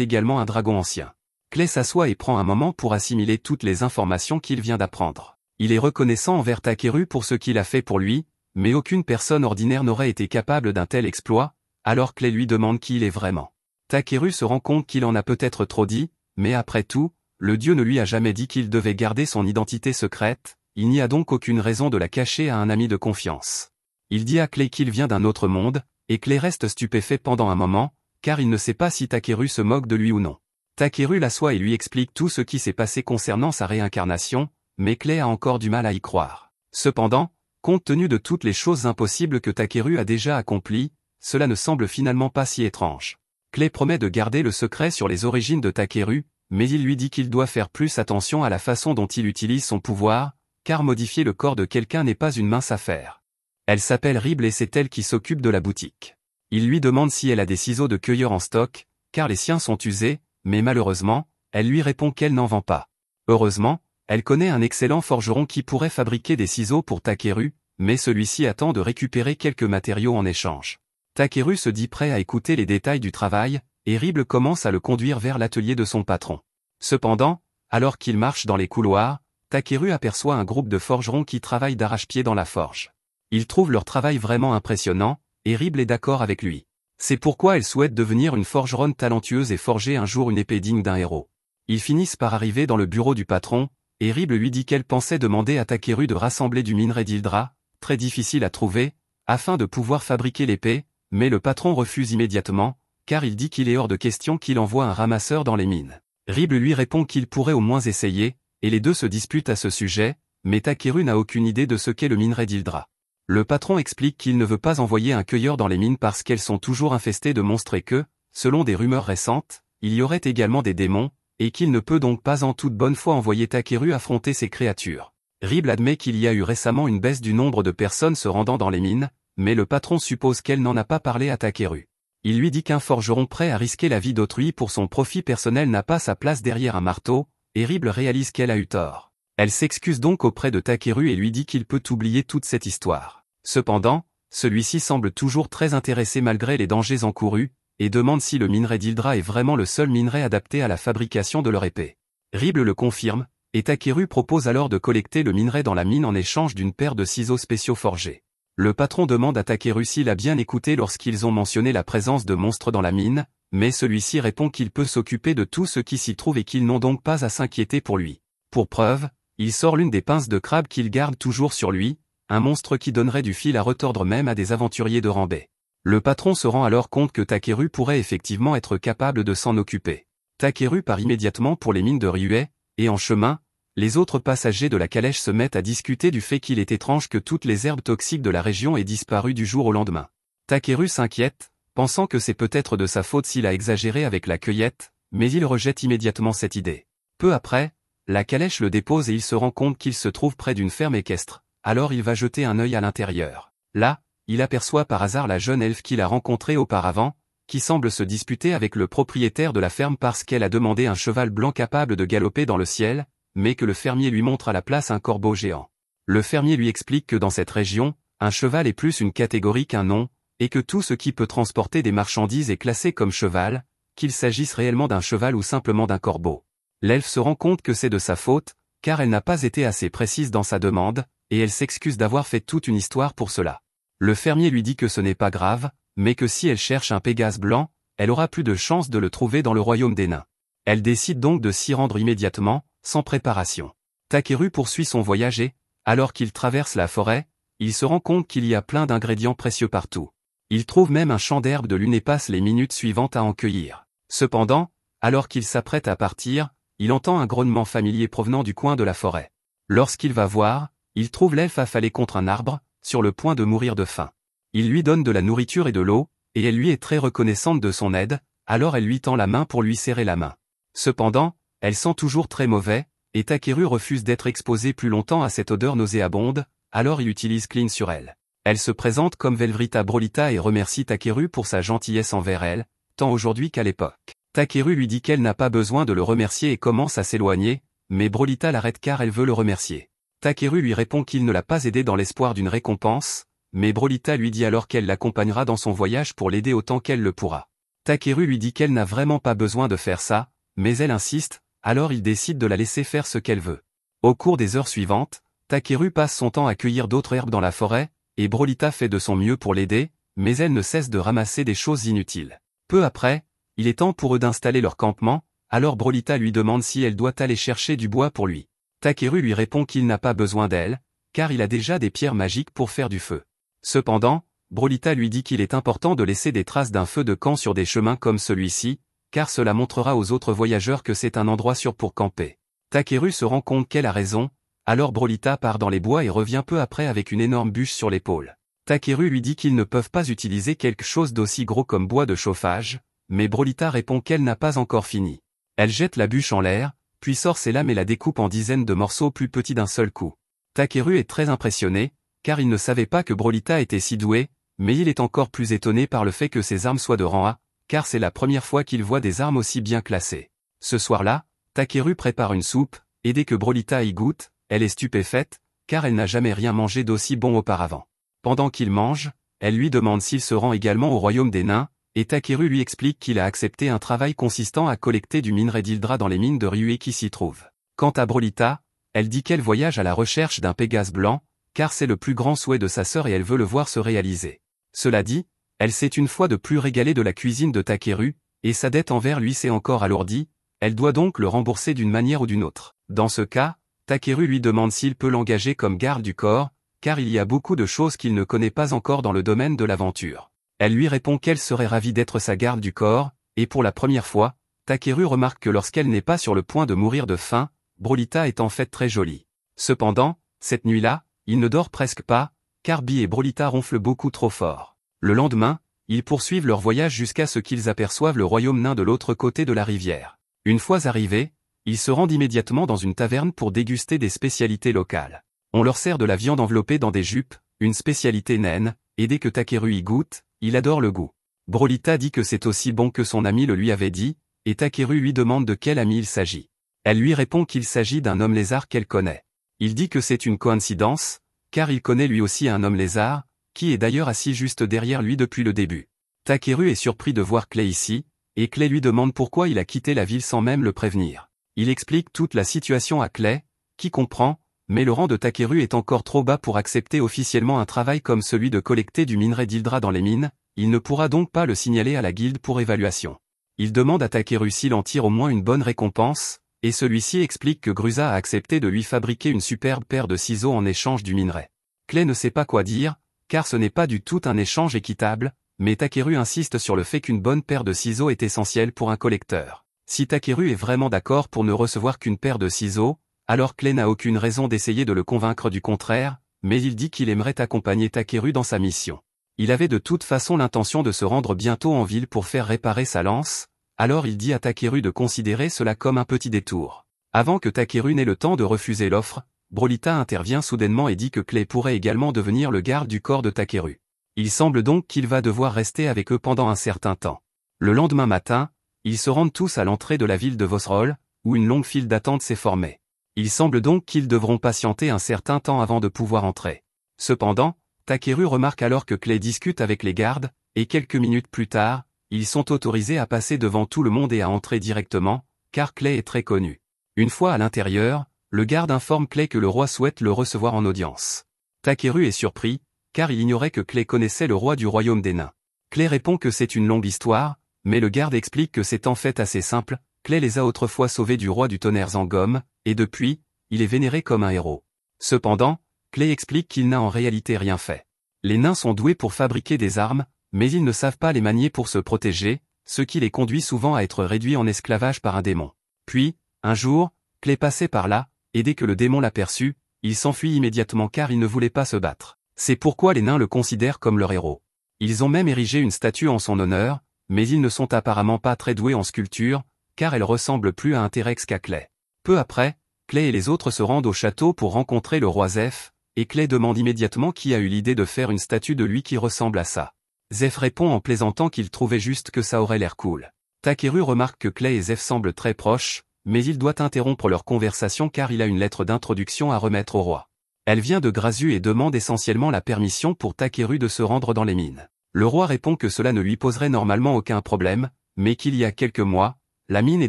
également un dragon ancien. Clay s'assoit et prend un moment pour assimiler toutes les informations qu'il vient d'apprendre. Il est reconnaissant envers Takeru pour ce qu'il a fait pour lui, mais aucune personne ordinaire n'aurait été capable d'un tel exploit, alors Clay lui demande qui il est vraiment. Takeru se rend compte qu'il en a peut-être trop dit, mais après tout, le dieu ne lui a jamais dit qu'il devait garder son identité secrète, il n'y a donc aucune raison de la cacher à un ami de confiance. Il dit à Clay qu'il vient d'un autre monde, et Clay reste stupéfait pendant un moment, car il ne sait pas si Takeru se moque de lui ou non. Takeru l'assoit et lui explique tout ce qui s'est passé concernant sa réincarnation, mais Clay a encore du mal à y croire. Cependant, compte tenu de toutes les choses impossibles que Takeru a déjà accomplies, cela ne semble finalement pas si étrange. Clay promet de garder le secret sur les origines de Takeru, mais il lui dit qu'il doit faire plus attention à la façon dont il utilise son pouvoir, car modifier le corps de quelqu'un n'est pas une mince affaire. Elle s'appelle Ribble et c'est elle qui s'occupe de la boutique. Il lui demande si elle a des ciseaux de cueilleur en stock, car les siens sont usés, mais malheureusement, elle lui répond qu'elle n'en vend pas. Heureusement, elle connaît un excellent forgeron qui pourrait fabriquer des ciseaux pour Takeru, mais celui-ci attend de récupérer quelques matériaux en échange. Takeru se dit prêt à écouter les détails du travail, et Ribble commence à le conduire vers l'atelier de son patron. Cependant, alors qu'il marche dans les couloirs, Takeru aperçoit un groupe de forgerons qui travaillent d'arrache-pied dans la forge. Il trouve leur travail vraiment impressionnant, et Ribble est d'accord avec lui. C'est pourquoi elle souhaite devenir une forgeronne talentueuse et forger un jour une épée digne d'un héros. Ils finissent par arriver dans le bureau du patron, et Ribble lui dit qu'elle pensait demander à Takeru de rassembler du minerai d'Hildra, très difficile à trouver, afin de pouvoir fabriquer l'épée, mais le patron refuse immédiatement, car il dit qu'il est hors de question qu'il envoie un ramasseur dans les mines. Ribble lui répond qu'il pourrait au moins essayer, et les deux se disputent à ce sujet, mais Takeru n'a aucune idée de ce qu'est le minerai d'Hildra. Le patron explique qu'il ne veut pas envoyer un cueilleur dans les mines parce qu'elles sont toujours infestées de monstres et que, selon des rumeurs récentes, il y aurait également des démons, et qu'il ne peut donc pas en toute bonne foi envoyer Takeru affronter ces créatures. Ribble admet qu'il y a eu récemment une baisse du nombre de personnes se rendant dans les mines, mais le patron suppose qu'elle n'en a pas parlé à Takeru. Il lui dit qu'un forgeron prêt à risquer la vie d'autrui pour son profit personnel n'a pas sa place derrière un marteau, et Ribble réalise qu'elle a eu tort. Elle s'excuse donc auprès de Takeru et lui dit qu'il peut oublier toute cette histoire. Cependant, celui-ci semble toujours très intéressé malgré les dangers encourus, et demande si le minerai d'Hildra est vraiment le seul minerai adapté à la fabrication de leur épée. Ribble le confirme, et Takeru propose alors de collecter le minerai dans la mine en échange d'une paire de ciseaux spéciaux forgés. Le patron demande à Takeru s'il a bien écouté lorsqu'ils ont mentionné la présence de monstres dans la mine, mais celui-ci répond qu'il peut s'occuper de tout ce qui s'y trouve et qu'ils n'ont donc pas à s'inquiéter pour lui. Pour preuve, il sort l'une des pinces de crabe qu'il garde toujours sur lui, un monstre qui donnerait du fil à retordre même à des aventuriers de Ranbei. Le patron se rend alors compte que Takeru pourrait effectivement être capable de s'en occuper. Takeru part immédiatement pour les mines de Ryuei, et en chemin, les autres passagers de la calèche se mettent à discuter du fait qu'il est étrange que toutes les herbes toxiques de la région aient disparu du jour au lendemain. Takeru s'inquiète, pensant que c'est peut-être de sa faute s'il a exagéré avec la cueillette, mais il rejette immédiatement cette idée. Peu après, la calèche le dépose et il se rend compte qu'il se trouve près d'une ferme équestre, alors il va jeter un œil à l'intérieur. Là, il aperçoit par hasard la jeune elfe qu'il a rencontrée auparavant, qui semble se disputer avec le propriétaire de la ferme parce qu'elle a demandé un cheval blanc capable de galoper dans le ciel, mais que le fermier lui montre à la place un corbeau géant. Le fermier lui explique que dans cette région, un cheval est plus une catégorie qu'un nom, et que tout ce qui peut transporter des marchandises est classé comme cheval, qu'il s'agisse réellement d'un cheval ou simplement d'un corbeau. L'elfe se rend compte que c'est de sa faute, car elle n'a pas été assez précise dans sa demande, et elle s'excuse d'avoir fait toute une histoire pour cela. Le fermier lui dit que ce n'est pas grave, mais que si elle cherche un Pégase blanc, elle aura plus de chances de le trouver dans le royaume des nains. Elle décide donc de s'y rendre immédiatement, sans préparation. Takeru poursuit son voyage et, alors qu'il traverse la forêt, il se rend compte qu'il y a plein d'ingrédients précieux partout. Il trouve même un champ d'herbe de lune et passe les minutes suivantes à en cueillir. Cependant, alors qu'il s'apprête à partir, il entend un grognement familier provenant du coin de la forêt. Lorsqu'il va voir, il trouve l'elfe affalée contre un arbre, sur le point de mourir de faim. Il lui donne de la nourriture et de l'eau, et elle lui est très reconnaissante de son aide, alors elle lui tend la main pour lui serrer la main. Cependant, elle sent toujours très mauvais, et Takeru refuse d'être exposé plus longtemps à cette odeur nauséabonde, alors il utilise Clean sur elle. Elle se présente comme Velvrita Brolita et remercie Takeru pour sa gentillesse envers elle, tant aujourd'hui qu'à l'époque. Takeru lui dit qu'elle n'a pas besoin de le remercier et commence à s'éloigner, mais Brolita l'arrête car elle veut le remercier. Takeru lui répond qu'il ne l'a pas aidé dans l'espoir d'une récompense, mais Brolita lui dit alors qu'elle l'accompagnera dans son voyage pour l'aider autant qu'elle le pourra. Takeru lui dit qu'elle n'a vraiment pas besoin de faire ça, mais elle insiste, alors il décide de la laisser faire ce qu'elle veut. Au cours des heures suivantes, Takeru passe son temps à cueillir d'autres herbes dans la forêt, et Brolita fait de son mieux pour l'aider, mais elle ne cesse de ramasser des choses inutiles. Peu après, il est temps pour eux d'installer leur campement, alors Brolita lui demande si elle doit aller chercher du bois pour lui. Takeru lui répond qu'il n'a pas besoin d'elle, car il a déjà des pierres magiques pour faire du feu. Cependant, Brolita lui dit qu'il est important de laisser des traces d'un feu de camp sur des chemins comme celui-ci, car cela montrera aux autres voyageurs que c'est un endroit sûr pour camper. Takeru se rend compte qu'elle a raison, alors Brolita part dans les bois et revient peu après avec une énorme bûche sur l'épaule. Takeru lui dit qu'ils ne peuvent pas utiliser quelque chose d'aussi gros comme bois de chauffage, mais Brolita répond qu'elle n'a pas encore fini. Elle jette la bûche en l'air, puis sort ses lames et la découpe en dizaines de morceaux plus petits d'un seul coup. Takeru est très impressionné, car il ne savait pas que Brolita était si douée, mais il est encore plus étonné par le fait que ses armes soient de rang A, car c'est la première fois qu'il voit des armes aussi bien classées. Ce soir-là, Takeru prépare une soupe, et dès que Brolita y goûte, elle est stupéfaite, car elle n'a jamais rien mangé d'aussi bon auparavant. Pendant qu'il mange, elle lui demande s'il se rend également au royaume des nains, et Takeru lui explique qu'il a accepté un travail consistant à collecter du minerai d'Hildra dans les mines de Ryuei qui s'y trouvent. Quant à Brolita, elle dit qu'elle voyage à la recherche d'un Pégase blanc, car c'est le plus grand souhait de sa sœur et elle veut le voir se réaliser. Cela dit, elle s'est une fois de plus régalée de la cuisine de Takeru, et sa dette envers lui s'est encore alourdie, elle doit donc le rembourser d'une manière ou d'une autre. Dans ce cas, Takeru lui demande s'il peut l'engager comme garde du corps, car il y a beaucoup de choses qu'il ne connaît pas encore dans le domaine de l'aventure. Elle lui répond qu'elle serait ravie d'être sa garde du corps, et pour la première fois, Takeru remarque que lorsqu'elle n'est pas sur le point de mourir de faim, Brolita est en fait très jolie. Cependant, cette nuit-là, il ne dort presque pas, car Bee et Brolita ronflent beaucoup trop fort. Le lendemain, ils poursuivent leur voyage jusqu'à ce qu'ils aperçoivent le royaume nain de l'autre côté de la rivière. Une fois arrivés, ils se rendent immédiatement dans une taverne pour déguster des spécialités locales. On leur sert de la viande enveloppée dans des jupes, une spécialité naine, et dès que Takeru y goûte, il adore le goût. Brolita dit que c'est aussi bon que son ami le lui avait dit, et Takeru lui demande de quel ami il s'agit. Elle lui répond qu'il s'agit d'un homme lézard qu'elle connaît. Il dit que c'est une coïncidence, car il connaît lui aussi un homme lézard, qui est d'ailleurs assis juste derrière lui depuis le début. Takeru est surpris de voir Clay ici, et Clay lui demande pourquoi il a quitté la ville sans même le prévenir. Il explique toute la situation à Clay, qui comprend, mais le rang de Takeru est encore trop bas pour accepter officiellement un travail comme celui de collecter du minerai d'Hildra dans les mines, il ne pourra donc pas le signaler à la guilde pour évaluation. Il demande à Takeru s'il en tire au moins une bonne récompense, et celui-ci explique que Grusa a accepté de lui fabriquer une superbe paire de ciseaux en échange du minerai. Clay ne sait pas quoi dire, car ce n'est pas du tout un échange équitable, mais Takeru insiste sur le fait qu'une bonne paire de ciseaux est essentielle pour un collecteur. Si Takeru est vraiment d'accord pour ne recevoir qu'une paire de ciseaux, alors Clay n'a aucune raison d'essayer de le convaincre du contraire, mais il dit qu'il aimerait accompagner Takeru dans sa mission. Il avait de toute façon l'intention de se rendre bientôt en ville pour faire réparer sa lance, alors il dit à Takeru de considérer cela comme un petit détour. Avant que Takeru n'ait le temps de refuser l'offre, Brolita intervient soudainement et dit que Clay pourrait également devenir le garde du corps de Takeru. Il semble donc qu'il va devoir rester avec eux pendant un certain temps. Le lendemain matin, ils se rendent tous à l'entrée de la ville de Vosrol, où une longue file d'attente s'est formée. Il semble donc qu'ils devront patienter un certain temps avant de pouvoir entrer. Cependant, Takeru remarque alors que Clay discute avec les gardes, et quelques minutes plus tard, ils sont autorisés à passer devant tout le monde et à entrer directement, car Clay est très connu. Une fois à l'intérieur, le garde informe Clay que le roi souhaite le recevoir en audience. Takeru est surpris, car il ignorait que Clay connaissait le roi du royaume des nains. Clay répond que c'est une longue histoire, mais le garde explique que c'est en fait assez simple, Clay les a autrefois sauvés du roi du tonnerre Zangom, et depuis, il est vénéré comme un héros. Cependant, Clay explique qu'il n'a en réalité rien fait. Les nains sont doués pour fabriquer des armes, mais ils ne savent pas les manier pour se protéger, ce qui les conduit souvent à être réduits en esclavage par un démon. Puis, un jour, Clay passait par là, et dès que le démon l'aperçut, il s'enfuit immédiatement car il ne voulait pas se battre. C'est pourquoi les nains le considèrent comme leur héros. Ils ont même érigé une statue en son honneur, mais ils ne sont apparemment pas très doués en sculpture, car elle ressemble plus à un T-Rex qu'à Clay. Peu après, Clay et les autres se rendent au château pour rencontrer le roi Zeph, et Clay demande immédiatement qui a eu l'idée de faire une statue de lui qui ressemble à ça. Zeph répond en plaisantant qu'il trouvait juste que ça aurait l'air cool. Takeru remarque que Clay et Zeph semblent très proches, mais il doit interrompre leur conversation car il a une lettre d'introduction à remettre au roi. Elle vient de Grazu et demande essentiellement la permission pour Takeru de se rendre dans les mines. Le roi répond que cela ne lui poserait normalement aucun problème, mais qu'il y a quelques mois, la mine est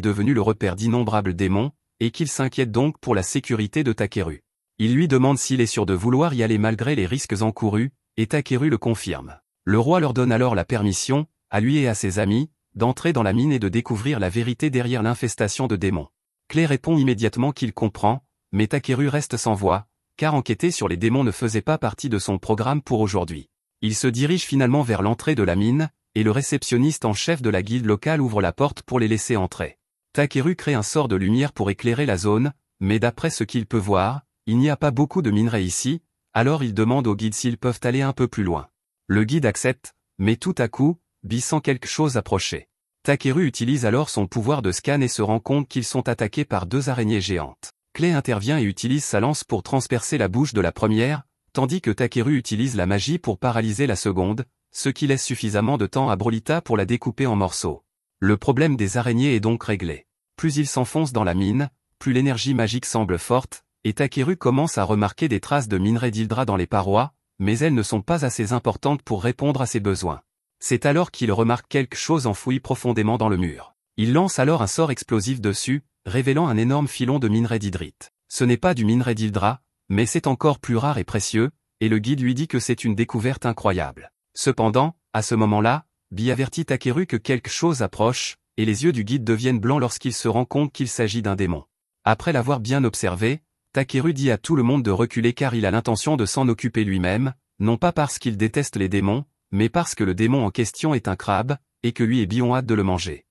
devenue le repère d'innombrables démons, et qu'il s'inquiète donc pour la sécurité de Takeru. Il lui demande s'il est sûr de vouloir y aller malgré les risques encourus, et Takeru le confirme. Le roi leur donne alors la permission, à lui et à ses amis, d'entrer dans la mine et de découvrir la vérité derrière l'infestation de démons. Clay répond immédiatement qu'il comprend, mais Takeru reste sans voix, car enquêter sur les démons ne faisait pas partie de son programme pour aujourd'hui. Il se dirige finalement vers l'entrée de la mine, et le réceptionniste en chef de la guilde locale ouvre la porte pour les laisser entrer. Takeru crée un sort de lumière pour éclairer la zone, mais d'après ce qu'il peut voir, il n'y a pas beaucoup de minerais ici, alors il demande au guide s'ils peuvent aller un peu plus loin. Le guide accepte, mais tout à coup, Bee sent quelque chose approcher. Takeru utilise alors son pouvoir de scan et se rend compte qu'ils sont attaqués par deux araignées géantes. Clay intervient et utilise sa lance pour transpercer la bouche de la première, tandis que Takeru utilise la magie pour paralyser la seconde, ce qui laisse suffisamment de temps à Brolita pour la découper en morceaux. Le problème des araignées est donc réglé. Plus ils s'enfoncent dans la mine, plus l'énergie magique semble forte, et Takeru commence à remarquer des traces de minerai d'Hildra dans les parois, mais elles ne sont pas assez importantes pour répondre à ses besoins. C'est alors qu'il remarque quelque chose enfoui profondément dans le mur. Il lance alors un sort explosif dessus, révélant un énorme filon de minerai d'hydrite. Ce n'est pas du minerai d'Hildra, mais c'est encore plus rare et précieux, et le guide lui dit que c'est une découverte incroyable. Cependant, à ce moment-là, Bee avertit Takeru que quelque chose approche, et les yeux du guide deviennent blancs lorsqu'il se rend compte qu'il s'agit d'un démon. Après l'avoir bien observé, Takeru dit à tout le monde de reculer car il a l'intention de s'en occuper lui-même, non pas parce qu'il déteste les démons, mais parce que le démon en question est un crabe, et que lui et Bee ont hâte de le manger.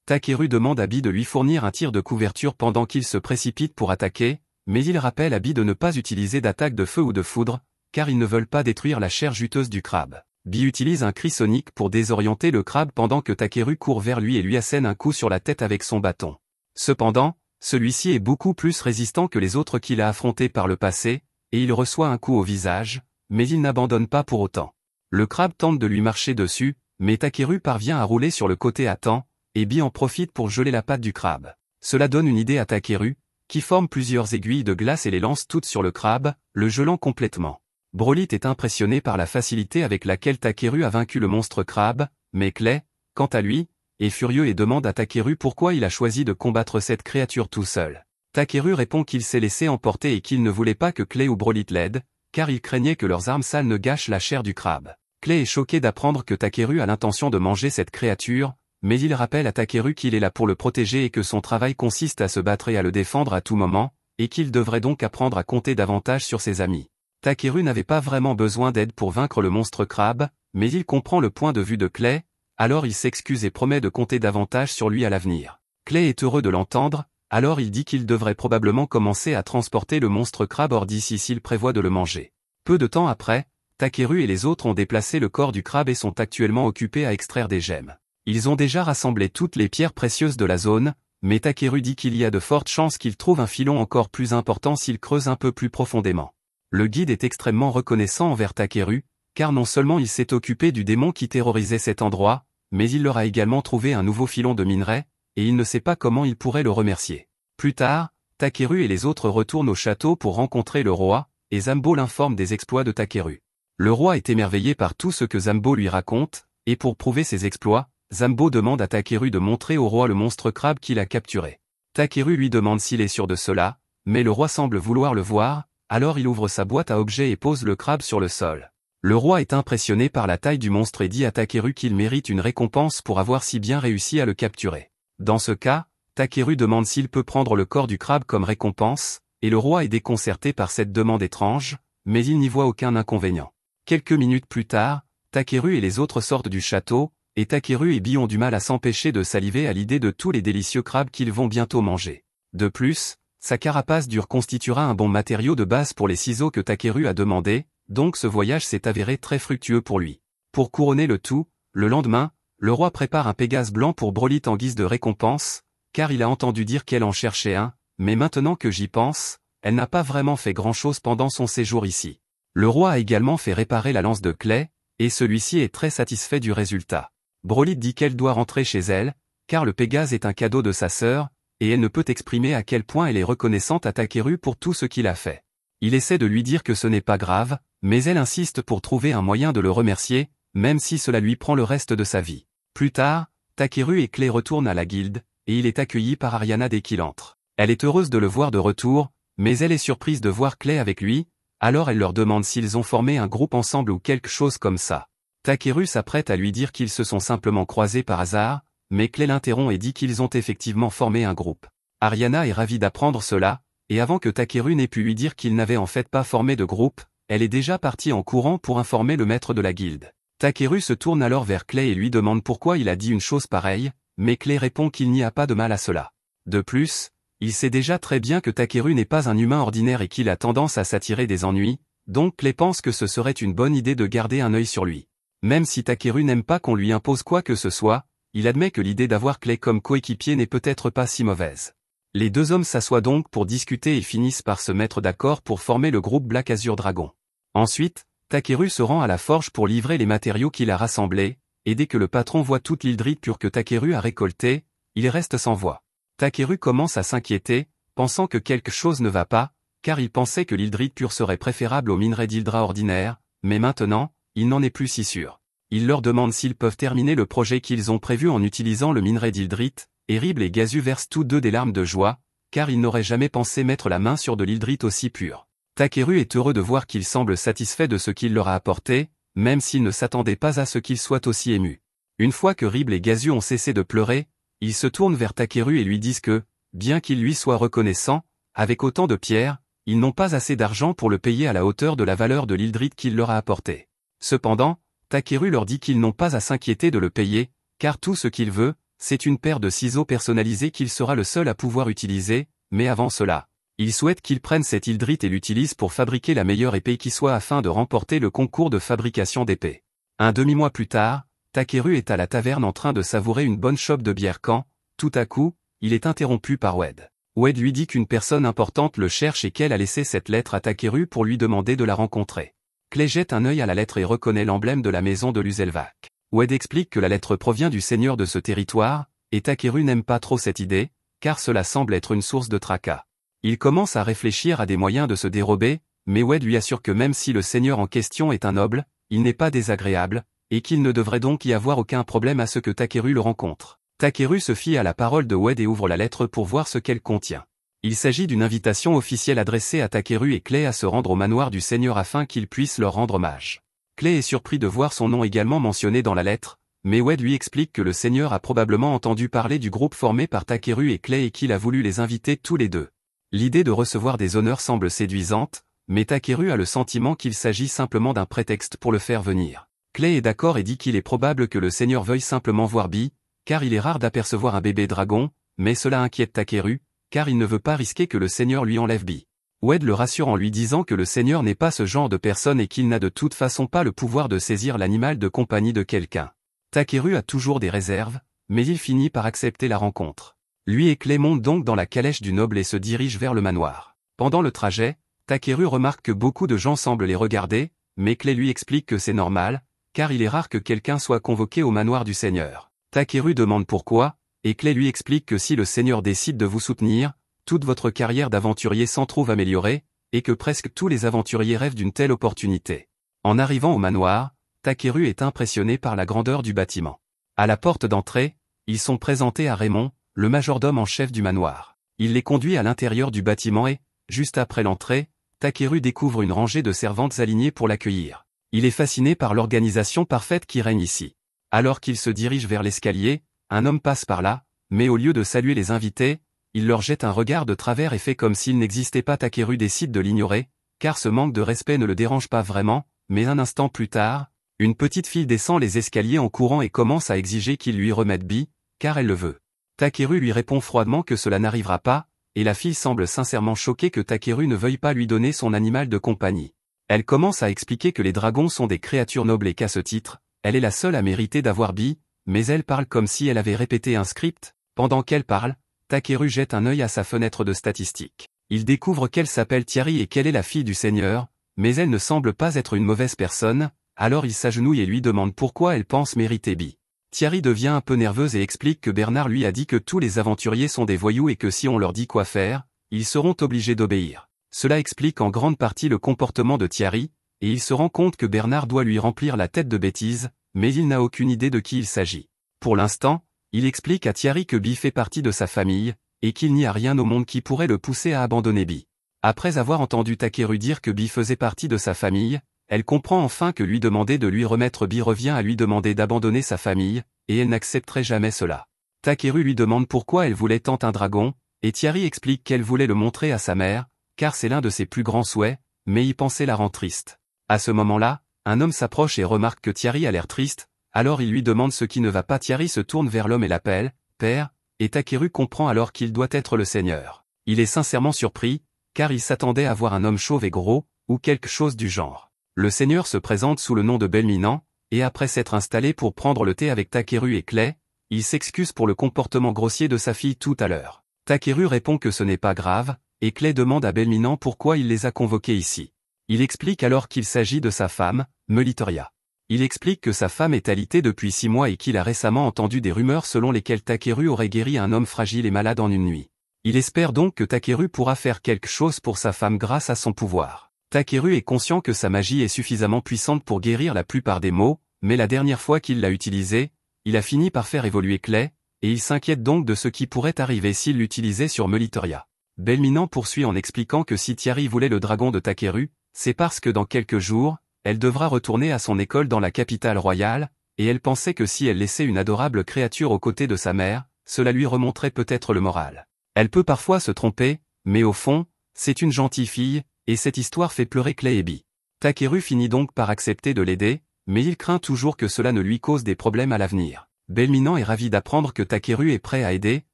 Takeru demande à Bee de lui fournir un tir de couverture pendant qu'il se précipite pour attaquer, mais il rappelle à Bee de ne pas utiliser d'attaque de feu ou de foudre, car ils ne veulent pas détruire la chair juteuse du crabe. Bee utilise un cri sonique pour désorienter le crabe pendant que Takeru court vers lui et lui assène un coup sur la tête avec son bâton. Cependant, celui-ci est beaucoup plus résistant que les autres qu'il a affrontés par le passé, et il reçoit un coup au visage, mais il n'abandonne pas pour autant. Le crabe tente de lui marcher dessus, mais Takeru parvient à rouler sur le côté à temps, et Bee en profite pour geler la patte du crabe. Cela donne une idée à Takeru, qui forme plusieurs aiguilles de glace et les lance toutes sur le crabe, le gelant complètement. Brolit est impressionné par la facilité avec laquelle Takeru a vaincu le monstre crabe, mais Clay, quant à lui, est furieux et demande à Takeru pourquoi il a choisi de combattre cette créature tout seul. Takeru répond qu'il s'est laissé emporter et qu'il ne voulait pas que Clay ou Brolit l'aident, car il craignait que leurs armes sales ne gâchent la chair du crabe. Clay est choqué d'apprendre que Takeru a l'intention de manger cette créature, mais il rappelle à Takeru qu'il est là pour le protéger et que son travail consiste à se battre et à le défendre à tout moment, et qu'il devrait donc apprendre à compter davantage sur ses amis. Takeru n'avait pas vraiment besoin d'aide pour vaincre le monstre crabe, mais il comprend le point de vue de Clay, alors il s'excuse et promet de compter davantage sur lui à l'avenir. Clay est heureux de l'entendre, alors il dit qu'il devrait probablement commencer à transporter le monstre crabe hors d'ici s'il prévoit de le manger. Peu de temps après, Takeru et les autres ont déplacé le corps du crabe et sont actuellement occupés à extraire des gemmes. Ils ont déjà rassemblé toutes les pierres précieuses de la zone, mais Takeru dit qu'il y a de fortes chances qu'il trouve un filon encore plus important s'il creuse un peu plus profondément. Le guide est extrêmement reconnaissant envers Takeru, car non seulement il s'est occupé du démon qui terrorisait cet endroit, mais il leur a également trouvé un nouveau filon de minerai, et il ne sait pas comment il pourrait le remercier. Plus tard, Takeru et les autres retournent au château pour rencontrer le roi, et Zambo l'informe des exploits de Takeru. Le roi est émerveillé par tout ce que Zambo lui raconte, et pour prouver ses exploits, Zambo demande à Takeru de montrer au roi le monstre crabe qu'il a capturé. Takeru lui demande s'il est sûr de cela, mais le roi semble vouloir le voir, alors il ouvre sa boîte à objets et pose le crabe sur le sol. Le roi est impressionné par la taille du monstre et dit à Takeru qu'il mérite une récompense pour avoir si bien réussi à le capturer. Dans ce cas, Takeru demande s'il peut prendre le corps du crabe comme récompense, et le roi est déconcerté par cette demande étrange, mais il n'y voit aucun inconvénient. Quelques minutes plus tard, Takeru et les autres sortent du château, et Takeru et Bee ont du mal à s'empêcher de saliver à l'idée de tous les délicieux crabes qu'ils vont bientôt manger. De plus, sa carapace dure constituera un bon matériau de base pour les ciseaux que Takeru a demandé, donc ce voyage s'est avéré très fructueux pour lui. Pour couronner le tout, le lendemain, le roi prépare un Pégase blanc pour Brolit en guise de récompense, car il a entendu dire qu'elle en cherchait un, mais maintenant que j'y pense, elle n'a pas vraiment fait grand-chose pendant son séjour ici. Le roi a également fait réparer la lance de Clay, et celui-ci est très satisfait du résultat. Brolit dit qu'elle doit rentrer chez elle, car le Pégase est un cadeau de sa sœur, et elle ne peut exprimer à quel point elle est reconnaissante à Takeru pour tout ce qu'il a fait. Il essaie de lui dire que ce n'est pas grave, mais elle insiste pour trouver un moyen de le remercier, même si cela lui prend le reste de sa vie. Plus tard, Takeru et Clay retournent à la guilde, et il est accueilli par Ariana dès qu'il entre. Elle est heureuse de le voir de retour, mais elle est surprise de voir Clay avec lui, alors elle leur demande s'ils ont formé un groupe ensemble ou quelque chose comme ça. Takeru s'apprête à lui dire qu'ils se sont simplement croisés par hasard, mais Clay l'interrompt et dit qu'ils ont effectivement formé un groupe. Ariana est ravie d'apprendre cela, et avant que Takeru n'ait pu lui dire qu'il n'avait en fait pas formé de groupe, elle est déjà partie en courant pour informer le maître de la guilde. Takeru se tourne alors vers Clay et lui demande pourquoi il a dit une chose pareille, mais Clay répond qu'il n'y a pas de mal à cela. De plus, il sait déjà très bien que Takeru n'est pas un humain ordinaire et qu'il a tendance à s'attirer des ennuis, donc Clay pense que ce serait une bonne idée de garder un œil sur lui. Même si Takeru n'aime pas qu'on lui impose quoi que ce soit, il admet que l'idée d'avoir Clay comme coéquipier n'est peut-être pas si mauvaise. Les deux hommes s'assoient donc pour discuter et finissent par se mettre d'accord pour former le groupe Black Azure Dragon. Ensuite, Takeru se rend à la forge pour livrer les matériaux qu'il a rassemblés, et dès que le patron voit toute l'hydrite pure que Takeru a récoltée, il reste sans voix. Takeru commence à s'inquiéter, pensant que quelque chose ne va pas, car il pensait que l'hydrite pure serait préférable au minerai d'Hydra ordinaire, mais maintenant, il n'en est plus si sûr. Il leur demande s'ils peuvent terminer le projet qu'ils ont prévu en utilisant le minerai d'hydrite, et Ribble et Gazu versent tous deux des larmes de joie, car ils n'auraient jamais pensé mettre la main sur de l'hydrite aussi pure. Takeru est heureux de voir qu'il semble satisfait de ce qu'il leur a apporté, même s'il ne s'attendait pas à ce qu'il soit aussi ému. Une fois que Ribble et Gazu ont cessé de pleurer, ils se tournent vers Takeru et lui disent que, bien qu'ils lui soient reconnaissants, avec autant de pierres, ils n'ont pas assez d'argent pour le payer à la hauteur de la valeur de l'Hildrite qu'il leur a apporté. Cependant, Takeru leur dit qu'ils n'ont pas à s'inquiéter de le payer, car tout ce qu'il veut, c'est une paire de ciseaux personnalisés qu'il sera le seul à pouvoir utiliser, mais avant cela, il souhaite qu'il prenne cette Hildrite et l'utilise pour fabriquer la meilleure épée qui soit afin de remporter le concours de fabrication d'épées. Un demi-mois plus tard, Takeru est à la taverne en train de savourer une bonne chope de bière quand, tout à coup, il est interrompu par Wade. Wade lui dit qu'une personne importante le cherche et qu'elle a laissé cette lettre à Takeru pour lui demander de la rencontrer. Clay jette un œil à la lettre et reconnaît l'emblème de la maison de Luzelvac. Wade explique que la lettre provient du seigneur de ce territoire, et Takeru n'aime pas trop cette idée, car cela semble être une source de tracas. Il commence à réfléchir à des moyens de se dérober, mais Wade lui assure que même si le seigneur en question est un noble, il n'est pas désagréable, et qu'il ne devrait donc y avoir aucun problème à ce que Takeru le rencontre. Takeru se fie à la parole de Wade et ouvre la lettre pour voir ce qu'elle contient. Il s'agit d'une invitation officielle adressée à Takeru et Clay à se rendre au manoir du seigneur afin qu'il puisse leur rendre hommage. Clay est surpris de voir son nom également mentionné dans la lettre, mais Wade lui explique que le seigneur a probablement entendu parler du groupe formé par Takeru et Clay et qu'il a voulu les inviter tous les deux. L'idée de recevoir des honneurs semble séduisante, mais Takeru a le sentiment qu'il s'agit simplement d'un prétexte pour le faire venir. Clay est d'accord et dit qu'il est probable que le seigneur veuille simplement voir Bee, car il est rare d'apercevoir un bébé dragon, mais cela inquiète Takeru, car il ne veut pas risquer que le seigneur lui enlève Bee. Wade le rassure en lui disant que le seigneur n'est pas ce genre de personne et qu'il n'a de toute façon pas le pouvoir de saisir l'animal de compagnie de quelqu'un. Takeru a toujours des réserves, mais il finit par accepter la rencontre. Lui et Clay montent donc dans la calèche du noble et se dirigent vers le manoir. Pendant le trajet, Takeru remarque que beaucoup de gens semblent les regarder, mais Clay lui explique que c'est normal, car il est rare que quelqu'un soit convoqué au manoir du seigneur. Takeru demande pourquoi, et Clay lui explique que si le seigneur décide de vous soutenir, toute votre carrière d'aventurier s'en trouve améliorée, et que presque tous les aventuriers rêvent d'une telle opportunité. En arrivant au manoir, Takeru est impressionné par la grandeur du bâtiment. À la porte d'entrée, ils sont présentés à Raymond, le majordome en chef du manoir. Il les conduit à l'intérieur du bâtiment et, juste après l'entrée, Takeru découvre une rangée de servantes alignées pour l'accueillir. Il est fasciné par l'organisation parfaite qui règne ici. Alors qu'il se dirige vers l'escalier, un homme passe par là, mais au lieu de saluer les invités, il leur jette un regard de travers et fait comme s'il n'existait pas. Takeru décide de l'ignorer, car ce manque de respect ne le dérange pas vraiment, mais un instant plus tard, une petite fille descend les escaliers en courant et commence à exiger qu'il lui remette Bee, car elle le veut. Takeru lui répond froidement que cela n'arrivera pas, et la fille semble sincèrement choquée que Takeru ne veuille pas lui donner son animal de compagnie. Elle commence à expliquer que les dragons sont des créatures nobles et qu'à ce titre, elle est la seule à mériter d'avoir Bee, mais elle parle comme si elle avait répété un script. Pendant qu'elle parle, Takeru jette un œil à sa fenêtre de statistiques. Il découvre qu'elle s'appelle Thierry et qu'elle est la fille du seigneur, mais elle ne semble pas être une mauvaise personne, alors il s'agenouille et lui demande pourquoi elle pense mériter Bee. Thierry devient un peu nerveuse et explique que Bernard lui a dit que tous les aventuriers sont des voyous et que si on leur dit quoi faire, ils seront obligés d'obéir. Cela explique en grande partie le comportement de Thierry, et il se rend compte que Bernard doit lui remplir la tête de bêtises, mais il n'a aucune idée de qui il s'agit. Pour l'instant, il explique à Thierry que Bee fait partie de sa famille, et qu'il n'y a rien au monde qui pourrait le pousser à abandonner Bee. Après avoir entendu Takeru dire que Bee faisait partie de sa famille, elle comprend enfin que lui demander de lui remettre Bee revient à lui demander d'abandonner sa famille, et elle n'accepterait jamais cela. Takeru lui demande pourquoi elle voulait tant un dragon, et Thierry explique qu'elle voulait le montrer à sa mère, car c'est l'un de ses plus grands souhaits, mais y penser la rend triste. À ce moment-là, un homme s'approche et remarque que Thierry a l'air triste, alors il lui demande ce qui ne va pas. Thierry se tourne vers l'homme et l'appelle « Père », et Takeru comprend alors qu'il doit être le seigneur. Il est sincèrement surpris, car il s'attendait à voir un homme chauve et gros, ou quelque chose du genre. Le seigneur se présente sous le nom de Belminant, et après s'être installé pour prendre le thé avec Takeru et Clay, il s'excuse pour le comportement grossier de sa fille tout à l'heure. Takeru répond que ce n'est pas grave, et Clay demande à Belminant pourquoi il les a convoqués ici. Il explique alors qu'il s'agit de sa femme, Melitoria. Il explique que sa femme est alitée depuis 6 mois et qu'il a récemment entendu des rumeurs selon lesquelles Takeru aurait guéri un homme fragile et malade en une nuit. Il espère donc que Takeru pourra faire quelque chose pour sa femme grâce à son pouvoir. Takeru est conscient que sa magie est suffisamment puissante pour guérir la plupart des maux, mais la dernière fois qu'il l'a utilisée, il a fini par faire évoluer Clay, et il s'inquiète donc de ce qui pourrait arriver s'il l'utilisait sur Melitoria. Belminant poursuit en expliquant que si Thierry voulait le dragon de Takeru, c'est parce que dans quelques jours, elle devra retourner à son école dans la capitale royale, et elle pensait que si elle laissait une adorable créature aux côtés de sa mère, cela lui remonterait peut-être le moral. Elle peut parfois se tromper, mais au fond, c'est une gentille fille, et cette histoire fait pleurer Clay et Bee. Takeru finit donc par accepter de l'aider, mais il craint toujours que cela ne lui cause des problèmes à l'avenir. Belminant est ravi d'apprendre que Takeru est prêt à aider,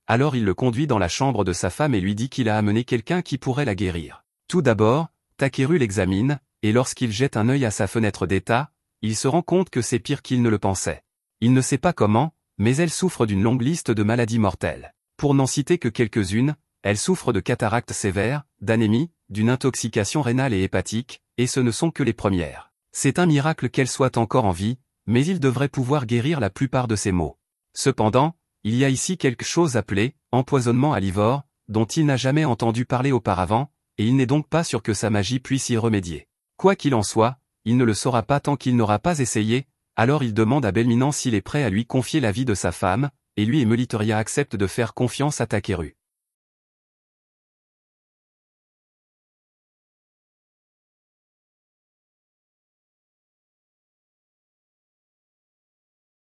alors il le conduit dans la chambre de sa femme et lui dit qu'il a amené quelqu'un qui pourrait la guérir. Tout d'abord, Takeru l'examine, et lorsqu'il jette un œil à sa fenêtre d'état, il se rend compte que c'est pire qu'il ne le pensait. Il ne sait pas comment, mais elle souffre d'une longue liste de maladies mortelles. Pour n'en citer que quelques-unes, elle souffre de cataractes sévères, d'anémie, d'une intoxication rénale et hépatique, et ce ne sont que les premières. C'est un miracle qu'elle soit encore en vie, mais il devrait pouvoir guérir la plupart de ses maux. Cependant, il y a ici quelque chose appelé empoisonnement à l'ivore, dont il n'a jamais entendu parler auparavant, et il n'est donc pas sûr que sa magie puisse y remédier. Quoi qu'il en soit, il ne le saura pas tant qu'il n'aura pas essayé, alors il demande à Belminant s'il est prêt à lui confier la vie de sa femme, et lui et Meliteria acceptent de faire confiance à Takeru.